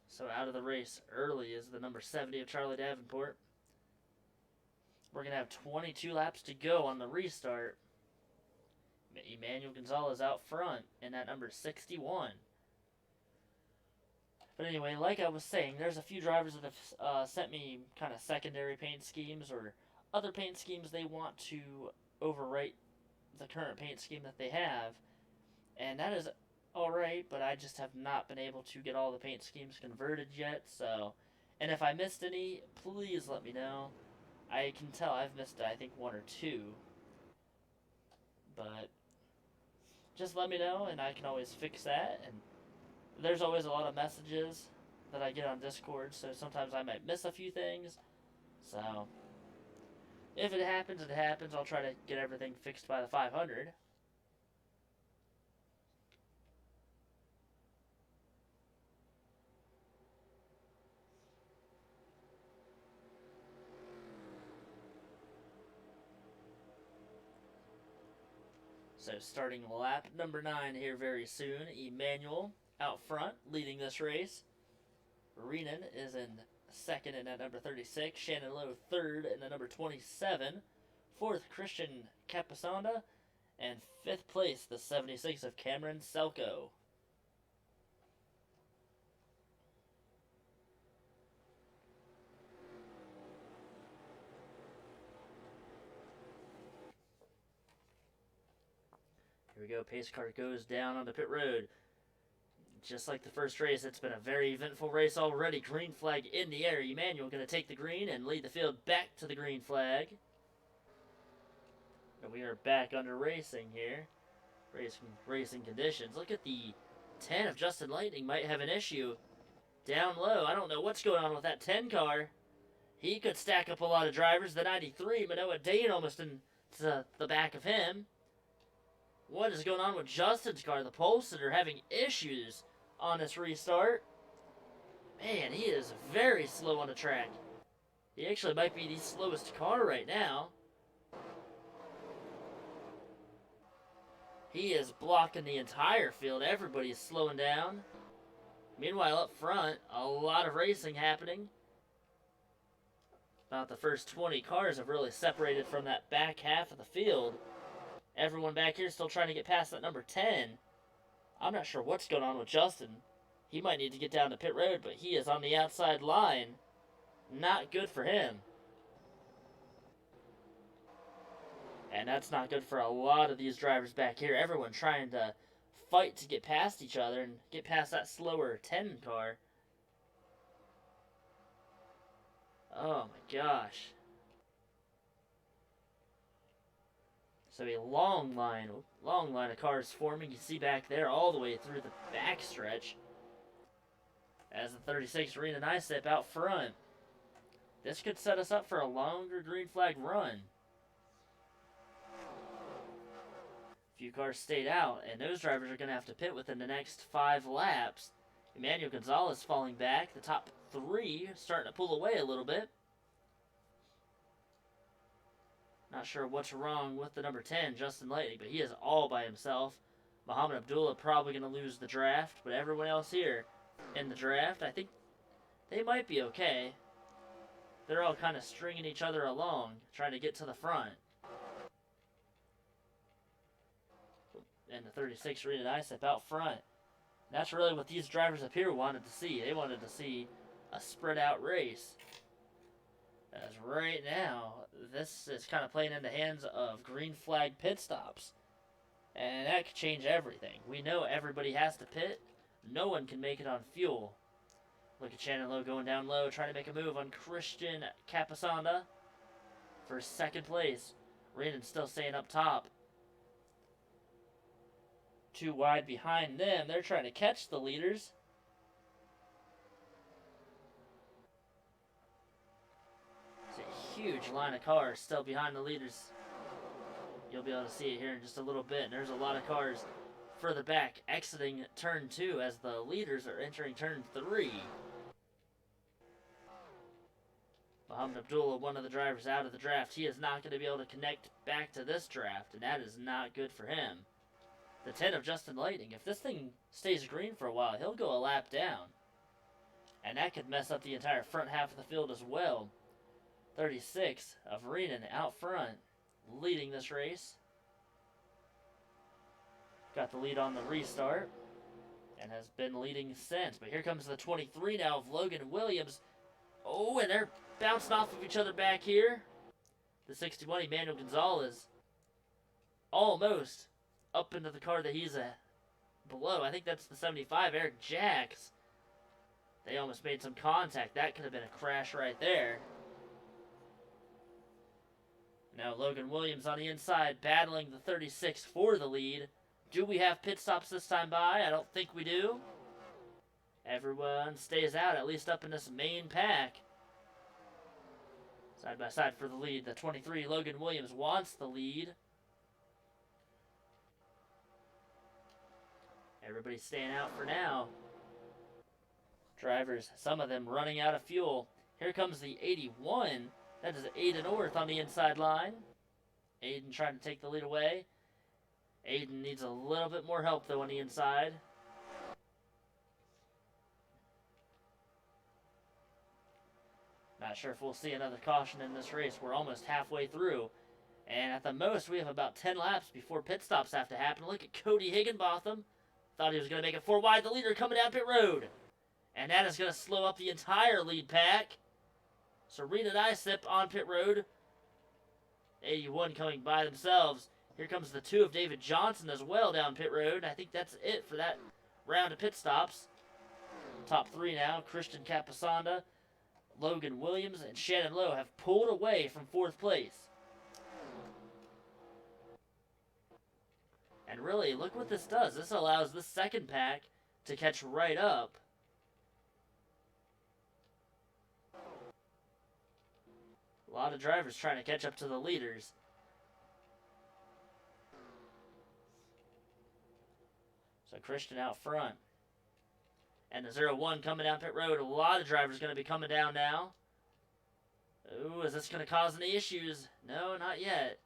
So out of the race early is the number 70 of Charlie Davenport. We're going to have 22 laps to go on the restart. Emmanuel Gonzalez out front in that number 61. But anyway, like I was saying, there's a few drivers that have sent me kind of secondary paint schemes or other paint schemes they want to overwrite the current paint scheme that they have. And that is alright, but I just have not been able to get all the paint schemes converted yet, so... And if I missed any, please let me know. I can tell I've missed, I think, 1 or 2. But just let me know, and I can always fix that. And there's always a lot of messages that I get on Discord, so sometimes I might miss a few things. So if it happens, it happens. I'll try to get everything fixed by the 500. So starting lap number 9 here very soon. Emmanuel out front, leading this race. Renan is in second in at number 36. Shannon Lowe third in at number 27. Fourth, Christian Capasonda. And fifth place, the 76 of Cameron Selko. Here we go, pace car goes down on the pit road. Just like the first race, it's been a very eventful race already. Green flag in the air. Emmanuel going to take the green and lead the field back to the green flag. And we are back under racing here. Racing conditions. Look at the 10 of Justin Lightning might have an issue down low. I don't know what's going on with that 10 car. He could stack up a lot of drivers. The 93, Manoa Dane almost into the back of him. What is going on with Justin's car? The Polson are having issues on this restart. Man, he is very slow on the track. He actually might be the slowest car right now. He is blocking the entire field. Everybody's slowing down. Meanwhile, up front, a lot of racing happening. About the first 20 cars have really separated from that back half of the field. Everyone back here is still trying to get past that number 10. I'm not sure what's going on with Justin. He might need to get down to pit road, but he is on the outside line. Not good for him. And that's not good for a lot of these drivers back here. Everyone trying to fight to get past each other and get past that slower 10 car. Oh my gosh. So a long line of cars forming. You see back there all the way through the back stretch as the 36 Arena Nicep out front. This could set us up for a longer green flag run. A few cars stayed out, and those drivers are going to have to pit within the next 5 laps. Emmanuel Gonzalez falling back. The top 3 starting to pull away a little bit. Not sure what's wrong with the number 10, Justin Lightning, but he is all by himself. Muhammad Abdullah probably going to lose the draft, but everyone else here in the draft, I think they might be okay. They're all kind of stringing each other along, trying to get to the front. And the 36 Arena Nicep out front. And that's really what these drivers up here wanted to see. They wanted to see a spread out race. As right now, this is kind of playing in the hands of green flag pit stops. And that could change everything. We know everybody has to pit. No one can make it on fuel. Look at Shannon Lowe going down low, trying to make a move on Christian Capasanda for second place. Renan still staying up top. Too wide behind them. They're trying to catch the leaders. It's a huge line of cars still behind the leaders. You'll be able to see it here in just a little bit. And there's a lot of cars further back exiting turn 2 as the leaders are entering turn 3. Muhammad Abdullah, one of the drivers out of the draft. He is not going to be able to connect back to this draft, and that is not good for him. The 10 of Justin Lightning, if this thing stays green for a while, he'll go a lap down. And that could mess up the entire front half of the field as well. 36 of Renan out front, leading this race. Got the lead on the restart, and has been leading since. But here comes the 23 now of Logan Williams. Oh, and they're bouncing off of each other back here. The 61, Emmanuel Gonzalez, almost up into the car that he's below. I think that's the 75, Eric Jacks. They almost made some contact. That could have been a crash right there. Now Logan Williams on the inside, battling the 36 for the lead. Do we have pit stops this time by? I don't think we do. Everyone stays out, at least up in this main pack. Side by side for the lead. The 23, Logan Williams, wants the lead. Everybody's staying out for now. Drivers, some of them running out of fuel. Here comes the 81. That is Aiden Orth on the inside line. Aiden trying to take the lead away. Aiden needs a little bit more help, though, on the inside. Not sure if we'll see another caution in this race. We're almost halfway through. And at the most, we have about 10 laps before pit stops have to happen. Look at Cody Higginbotham. Thought he was going to make it 4 wide. The leader coming down pit road. And that is going to slow up the entire lead pack. Serena Nicep on pit road. 81 coming by themselves. Here comes the 2 of David Johnson as well down pit road. I think that's it for that round of pit stops. Top 3 now. Christian Capasanda, Logan Williams, and Shannon Lowe have pulled away from 4th place. And really, look what this does. This allows the second pack to catch right up. A lot of drivers trying to catch up to the leaders. So Christian out front. And the 0-1 coming down pit road. A lot of drivers going to be coming down now. Ooh, is this going to cause any issues? No, not yet.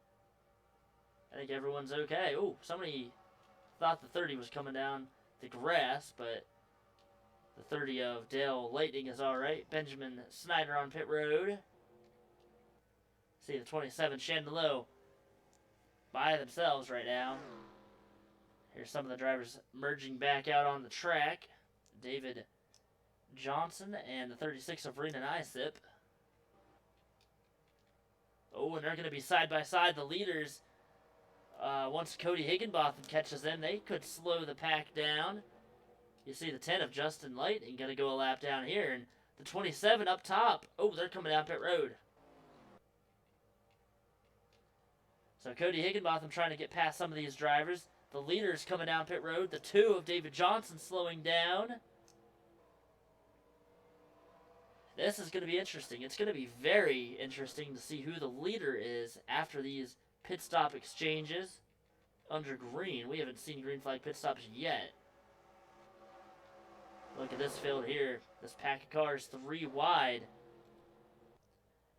I think everyone's okay. Ooh, somebody thought the 30 was coming down the grass, but the 30 of Dale Lightning is alright. Benjamin Snyder on pit road. See the 27, Shannon Lowe, by themselves right now. Here's some of the drivers merging back out on the track. David Johnson and the 36 of Renan Nicep. Oh, and they're going to be side by side. The leaders, once Cody Higginbotham catches them, they could slow the pack down. You see the 10 of Justin Lightning going to go a lap down here. And The 27 up top. Oh, they're coming down pit road. So Cody Higginbotham trying to get past some of these drivers. The leader's coming down pit road. The 2 of David Johnson slowing down. This is going to be interesting. It's going to be very interesting to see who the leader is after these pit stop exchanges under green. We haven't seen green flag pit stops yet. Look at this field here. This pack of cars 3 wide.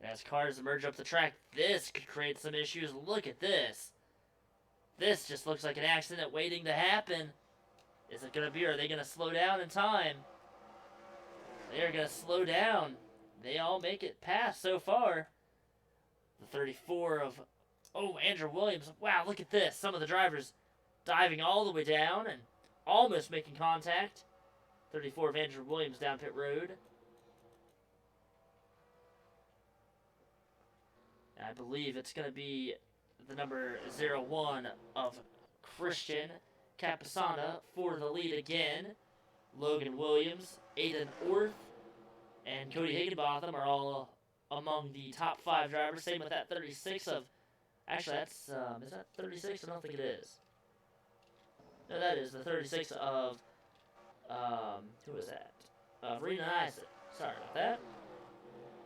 As cars emerge up the track, this could create some issues. Look at this. This just looks like an accident waiting to happen. Is it going to be, or are they going to slow down in time? They are going to slow down. They all make it past so far. The 34 of, Andrew Williams. Wow, look at this. Some of the drivers diving all the way down and almost making contact. 34 of Andrew Williams down pit road. I believe it's going to be the number 01 of Christian Capasana for the lead again. Logan Williams, Aiden Orth, and Cody Higginbotham are all among the top 5 drivers. Same with that 36 of... Actually, that's... is that 36? I don't think it is. No, that is the 36 of... who is that? Rena Isaac. Sorry about that.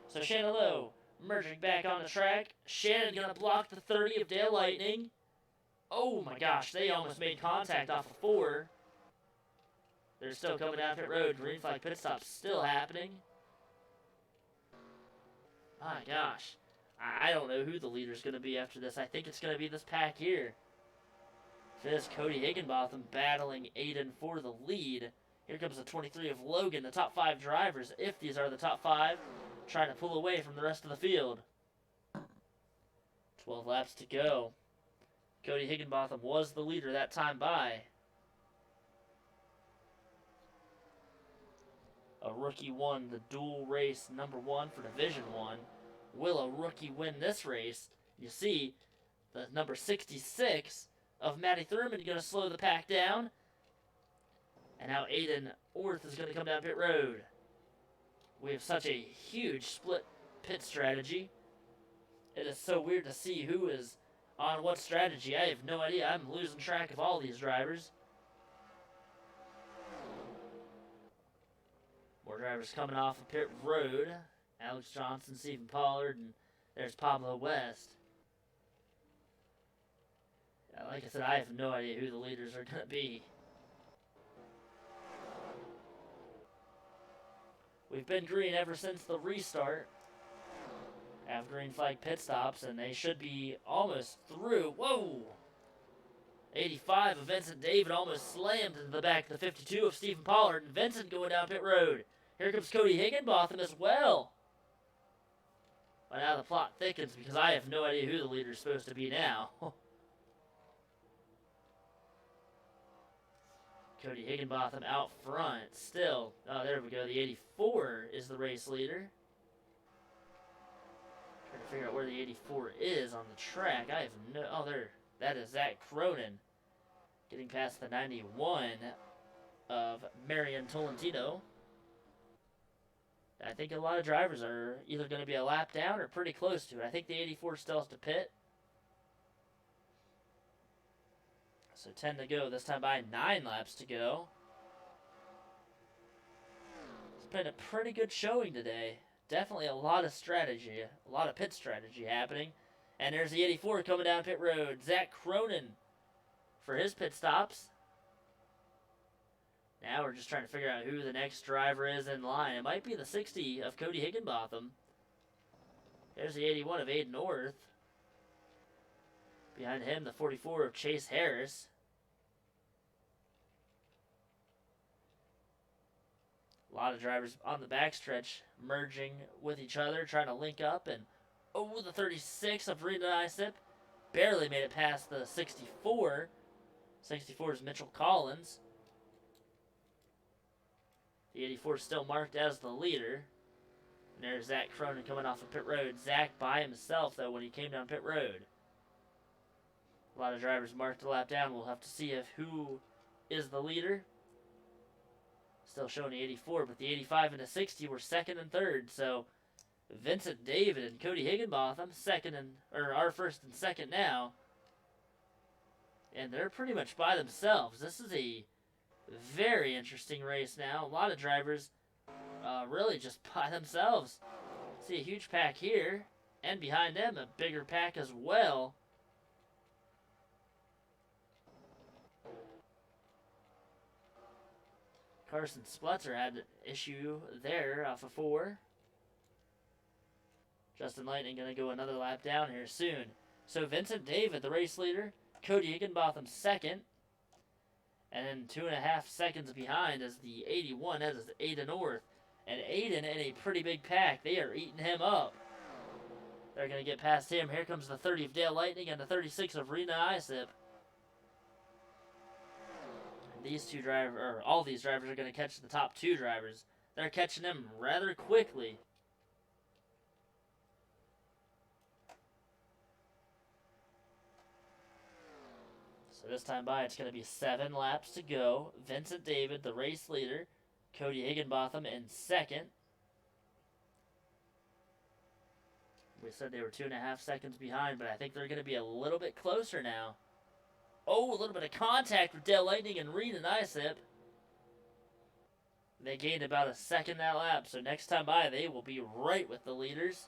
So Shannon Lowe merging back on the track. Shannon gonna block the 30 of Dale Lightning. Oh my gosh, they almost made contact off of 4. They're still coming down pit road. Green flag pit stop still happening. My gosh. I don't know who the leader's going to be after this. I think it's going to be this pack here. This Cody Higginbotham battling Aiden for the lead. Here comes the 23 of Logan, the top 5 drivers, if these are the top 5, trying to pull away from the rest of the field. 12 laps to go. Cody Higginbotham was the leader that time by. A rookie won the dual race number 1 for Division 1. Will a rookie win this race? You see, the number 66 of Matty Thurman going to slow the pack down. And now Aiden Orth is going to come down pit road. We have such a huge split pit strategy. It is so weird to see who is on what strategy. I have no idea. I'm losing track of all these drivers. More drivers coming off of pit road. Alex Johnson, Stephen Pollard, and there's Pablo West. Yeah, like I said, I have no idea who the leaders are going to be. We've been green ever since the restart. Have green flag pit stops, and they should be almost through. Whoa! 85 of Vincent David almost slammed into the back of the 52 of Stephen Pollard, and Vincent going down pit road. Here comes Cody Higginbotham as well. But now the plot thickens because I have no idea who the leader is supposed to be now. Cody Higginbotham out front still. Oh, there we go. The 84 is the race leader. Trying to figure out where the 84 is on the track. I have no... Oh, there. That is Zach Cronin. Getting past the 91 of Marion Tolentino. I think a lot of drivers are either going to be a lap down or pretty close to it. I think the 84 still has to pit. So 10 to go. This time by 9 laps to go. It's been a pretty good showing today. Definitely a lot of strategy. A lot of pit strategy happening. And there's the 84 coming down pit road. Zach Cronin for his pit stops. Now we're just trying to figure out who the next driver is in line. It might be the 60 of Cody Higginbotham. There's the 81 of Aiden North. Behind him, the 44 of Chase Harris. A lot of drivers on the backstretch merging with each other, trying to link up. And, the 36 of Rita Isip barely made it past the 64. 64 is Mitchell Collins. The 84 is still marked as the leader. And there's Zach Cronin coming off of pit road. Zach by himself, though, when he came down pit road. A lot of drivers marked a lap down. We'll have to see if who is the leader. Still showing the 84, but the 85 and the 60 were second and third. So Vincent David and Cody Higginbotham are first and second now. And they're pretty much by themselves. This is a very interesting race now. A lot of drivers really just by themselves. See a huge pack here, and behind them a bigger pack as well. Carson Splutzer had an issue there off of 4. Justin Lightning going to go another lap down here soon. So Vincent David, the race leader. Cody Higginbotham second. And then 2.5 seconds behind is the 81. That is Aiden North. And Aiden in a pretty big pack. They are eating him up. They're going to get past him. Here comes the 30 of Dale Lightning and the 36 of Rena Isip. These two drivers, or all these drivers, are going to catch the top 2 drivers. They're catching them rather quickly. So this time by, it's going to be 7 laps to go. Vincent David, the race leader. Cody Higginbotham in second. We said they were 2.5 seconds behind, but I think they're going to be a little bit closer now. Oh, a little bit of contact with Dale Lightning and Reed and Isip. They gained about a second that lap, so next time by, they will be right with the leaders.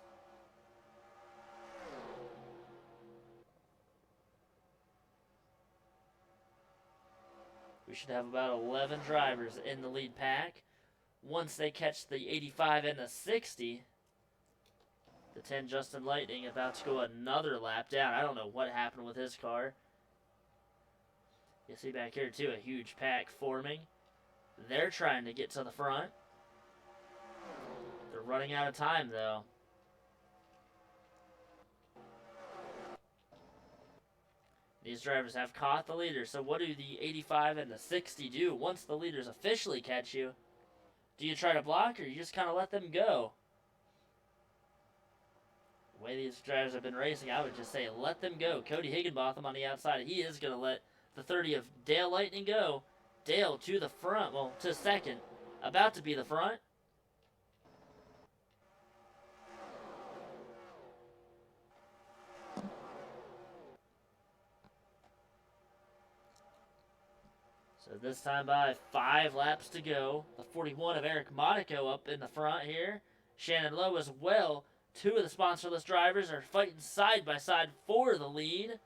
We should have about 11 drivers in the lead pack. Once they catch the 85 and the 60, the 10 Justin Lightning about to go another lap down. I don't know what happened with his car. You see back here too, a huge pack forming. They're trying to get to the front. They're running out of time though. These drivers have caught the leader. So what do the 85 and the 60 do once the leaders officially catch you? Do you try to block or you just kind of let them go? The way these drivers have been racing, I would just say let them go. Cody Higginbotham on the outside. He is going to let the 30 of Dale Lightning go. Dale to the front. Well, to second. About to be the front. So this time by, 5 laps to go. The 41 of Eric Monaco up in the front here. Shannon Lowe as well. 2 of the sponsorless drivers are fighting side by side for the lead.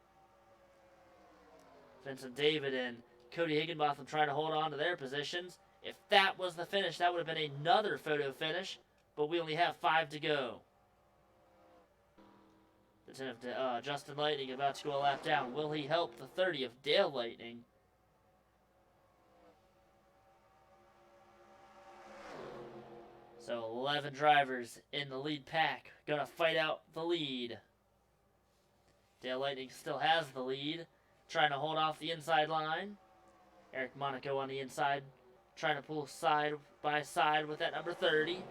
Vincent David and Cody Higginbotham trying to hold on to their positions. If that was the finish, that would have been another photo finish. But we only have 5 to go. The 10 of Justin Lightning about to go a lap down. Will he help the 30 of Dale Lightning? So 11 drivers in the lead pack. Gonna fight out the lead. Dale Lightning still has the lead. Trying to hold off the inside line. Eric Monaco on the inside. Trying to pull side by side with that number 30.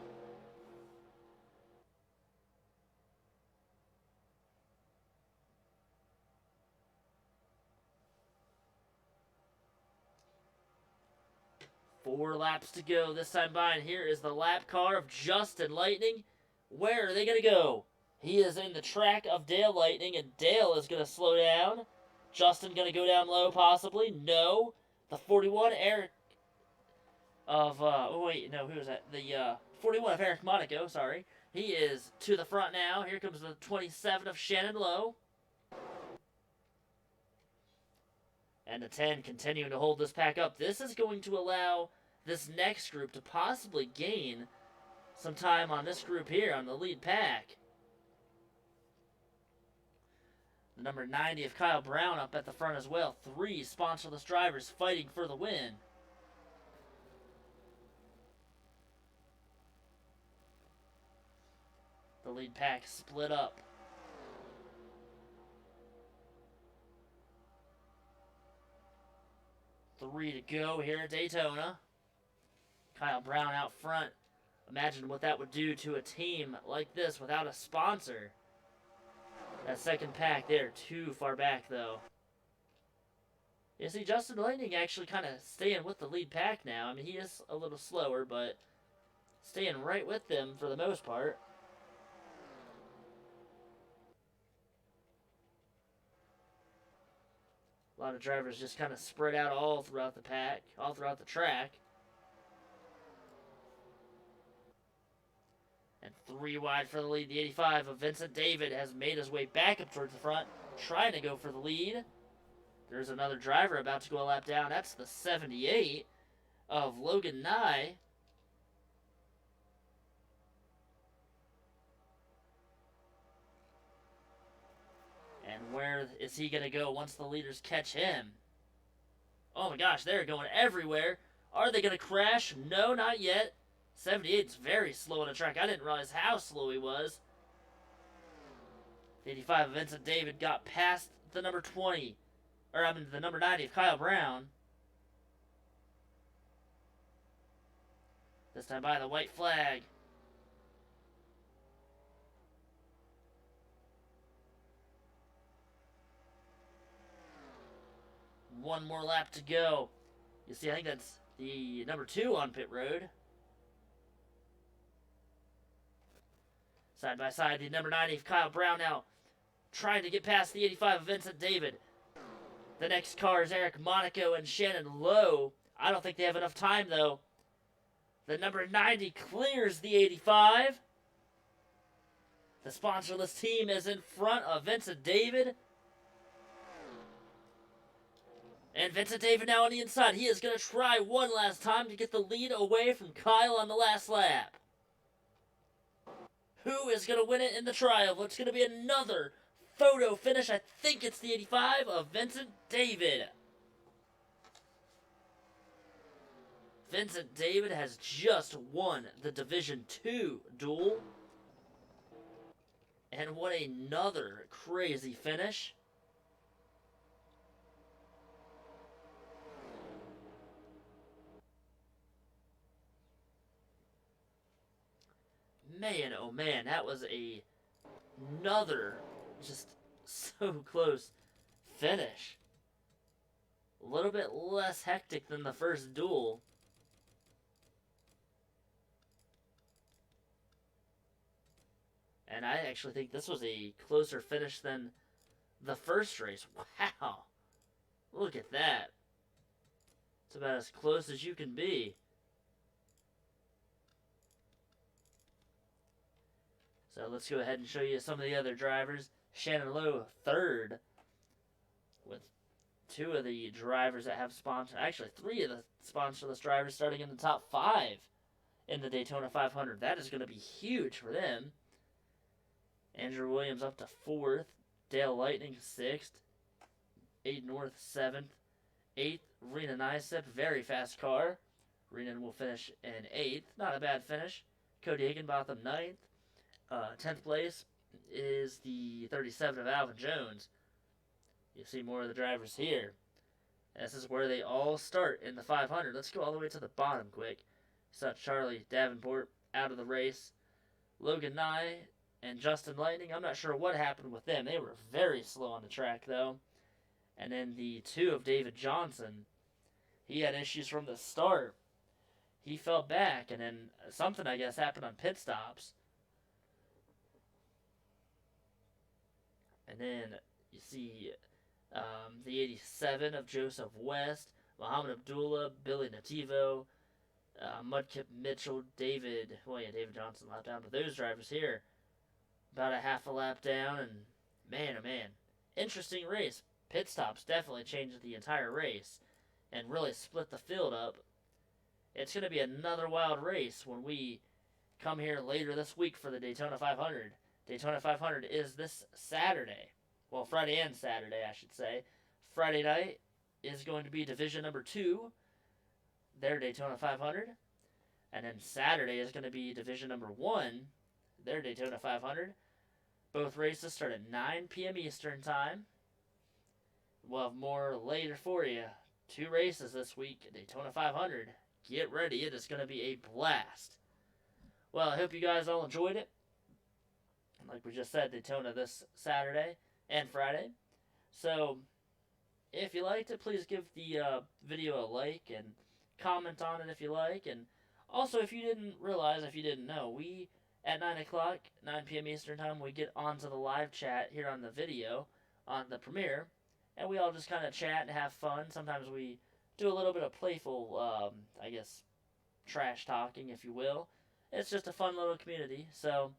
Four laps to go this time by, and here is the lap car of Justin Lightning. Where are they going to go? He is in the track of Dale Lightning, and Dale is going to slow down. Justin going to go down low, possibly. No. The 41, Eric of, oh wait, no, who was that? The 41 of Eric Monaco, sorry. He is to the front now. Here comes the 27 of Shannon Lowe. And the 10 continuing to hold this pack up. This is going to allow this next group to possibly gain some time on this group here on the lead pack. The number 90 of Kyle Brown up at the front as well. 3 sponsorless drivers fighting for the win. The lead pack split up. Three to go here at Daytona. Kyle Brown out front. Imagine what that would do to a team like this without a sponsor. That second pack there, too far back though. You see, Justin Lightning actually kind of staying with the lead pack now. I mean, he is a little slower, but staying right with them for the most part. A lot of drivers just kind of spread out all throughout the pack, all throughout the track. And 3 wide for the lead. The 85 of Vincent David has made his way back up towards the front, trying to go for the lead. There's another driver about to go a lap down. That's the 78 of Logan Nye. And where is he going to go once the leaders catch him? Oh my gosh, they're going everywhere. Are they going to crash? No, not yet. 78's very slow on the track. I didn't realize how slow he was. 85 of Vincent David got past the number 20. Or, I mean, the number 90 of Kyle Brown. This time by the white flag. One more lap to go. You see, I think that's the number 2 on pit road. Side by side, the number 90 of Kyle Brown now trying to get past the 85 of Vincent David. The next car is Eric Monaco and Shannon Lowe. I don't think they have enough time, though. The number 90 clears the 85. The sponsorless team is in front of Vincent David. And Vincent David now on the inside. He is going to try one last time to get the lead away from Kyle on the last lap. Who is going to win it in the trial? It's going to be another photo finish. I think it's the 85 of Vincent David. Vincent David has just won the Division 2 duel. And what another crazy finish. Man, oh man, that was another just so close finish. A little bit less hectic than the first duel. And I actually think this was a closer finish than the first race. Wow. Look at that. It's about as close as you can be. So let's go ahead and show you some of the other drivers. Shannon Lowe, third, with 2 of the drivers that have sponsor. Actually, 3 of the sponsorless drivers starting in the top 5 in the Daytona 500. That is going to be huge for them. Andrew Williams up to 4th. Dale Lightning 6th. Aiden North 7th. 8th, Rena Nysep, very fast car. Rena will finish in 8th. Not a bad finish. Cody Higginbotham 9th. 10th place is the 37 of Alvin Jones. You see more of the drivers here. This is where they all start in the 500. Let's go all the way to the bottom quick. So Charlie Davenport out of the race. Logan Nye and Justin Lightning. I'm not sure what happened with them. They were very slow on the track, though. And then the 2 of David Johnson. He had issues from the start. He fell back, and then something, I guess, happened on pit stops. And then you see the 87 of Joseph West, Muhammad Abdullah, Billy Nativo, Mudkip Mitchell, David Johnson lap down. But those drivers here, about a half a lap down, and man, oh man, interesting race. Pit stops definitely changed the entire race and really split the field up. It's going to be another wild race when we come here later this week for the Daytona 500. Daytona 500 is this Saturday. Well, Friday and Saturday, I should say. Friday night is going to be Division number 2, their Daytona 500. And then Saturday is going to be Division number 1, their Daytona 500. Both races start at 9 p.m. Eastern Time. We'll have more later for you. 2 races this week, Daytona 500. Get ready, it is going to be a blast. Well, I hope you guys all enjoyed it. Like we just said, Daytona this Saturday and Friday. So, if you liked it, please give the video a like and comment on it if you like. And also, if you didn't realize, if you didn't know, we at 9 o'clock, 9 p.m. Eastern Time, we get onto the live chat here on the video, on the premiere, and we all just kind of chat and have fun. Sometimes we do a little bit of playful, I guess, trash talking, if you will. It's just a fun little community. So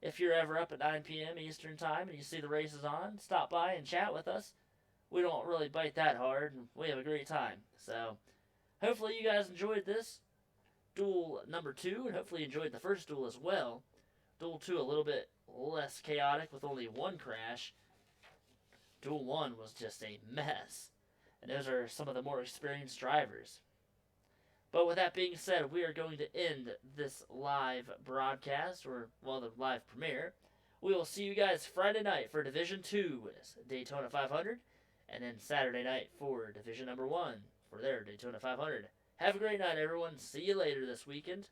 if you're ever up at 9 p.m. Eastern Time and you see the races on, stop by and chat with us. We don't really bite that hard, and we have a great time. So hopefully you guys enjoyed this duel number 2, and hopefully you enjoyed the first duel as well. Duel 2 a little bit less chaotic with only one crash. Duel 1 was just a mess. And those are some of the more experienced drivers. But with that being said, we are going to end this live broadcast, or, well, the live premiere. We will see you guys Friday night for Division 2 Daytona 500, and then Saturday night for Division number 1 for their Daytona 500. Have a great night, everyone. See you later this weekend.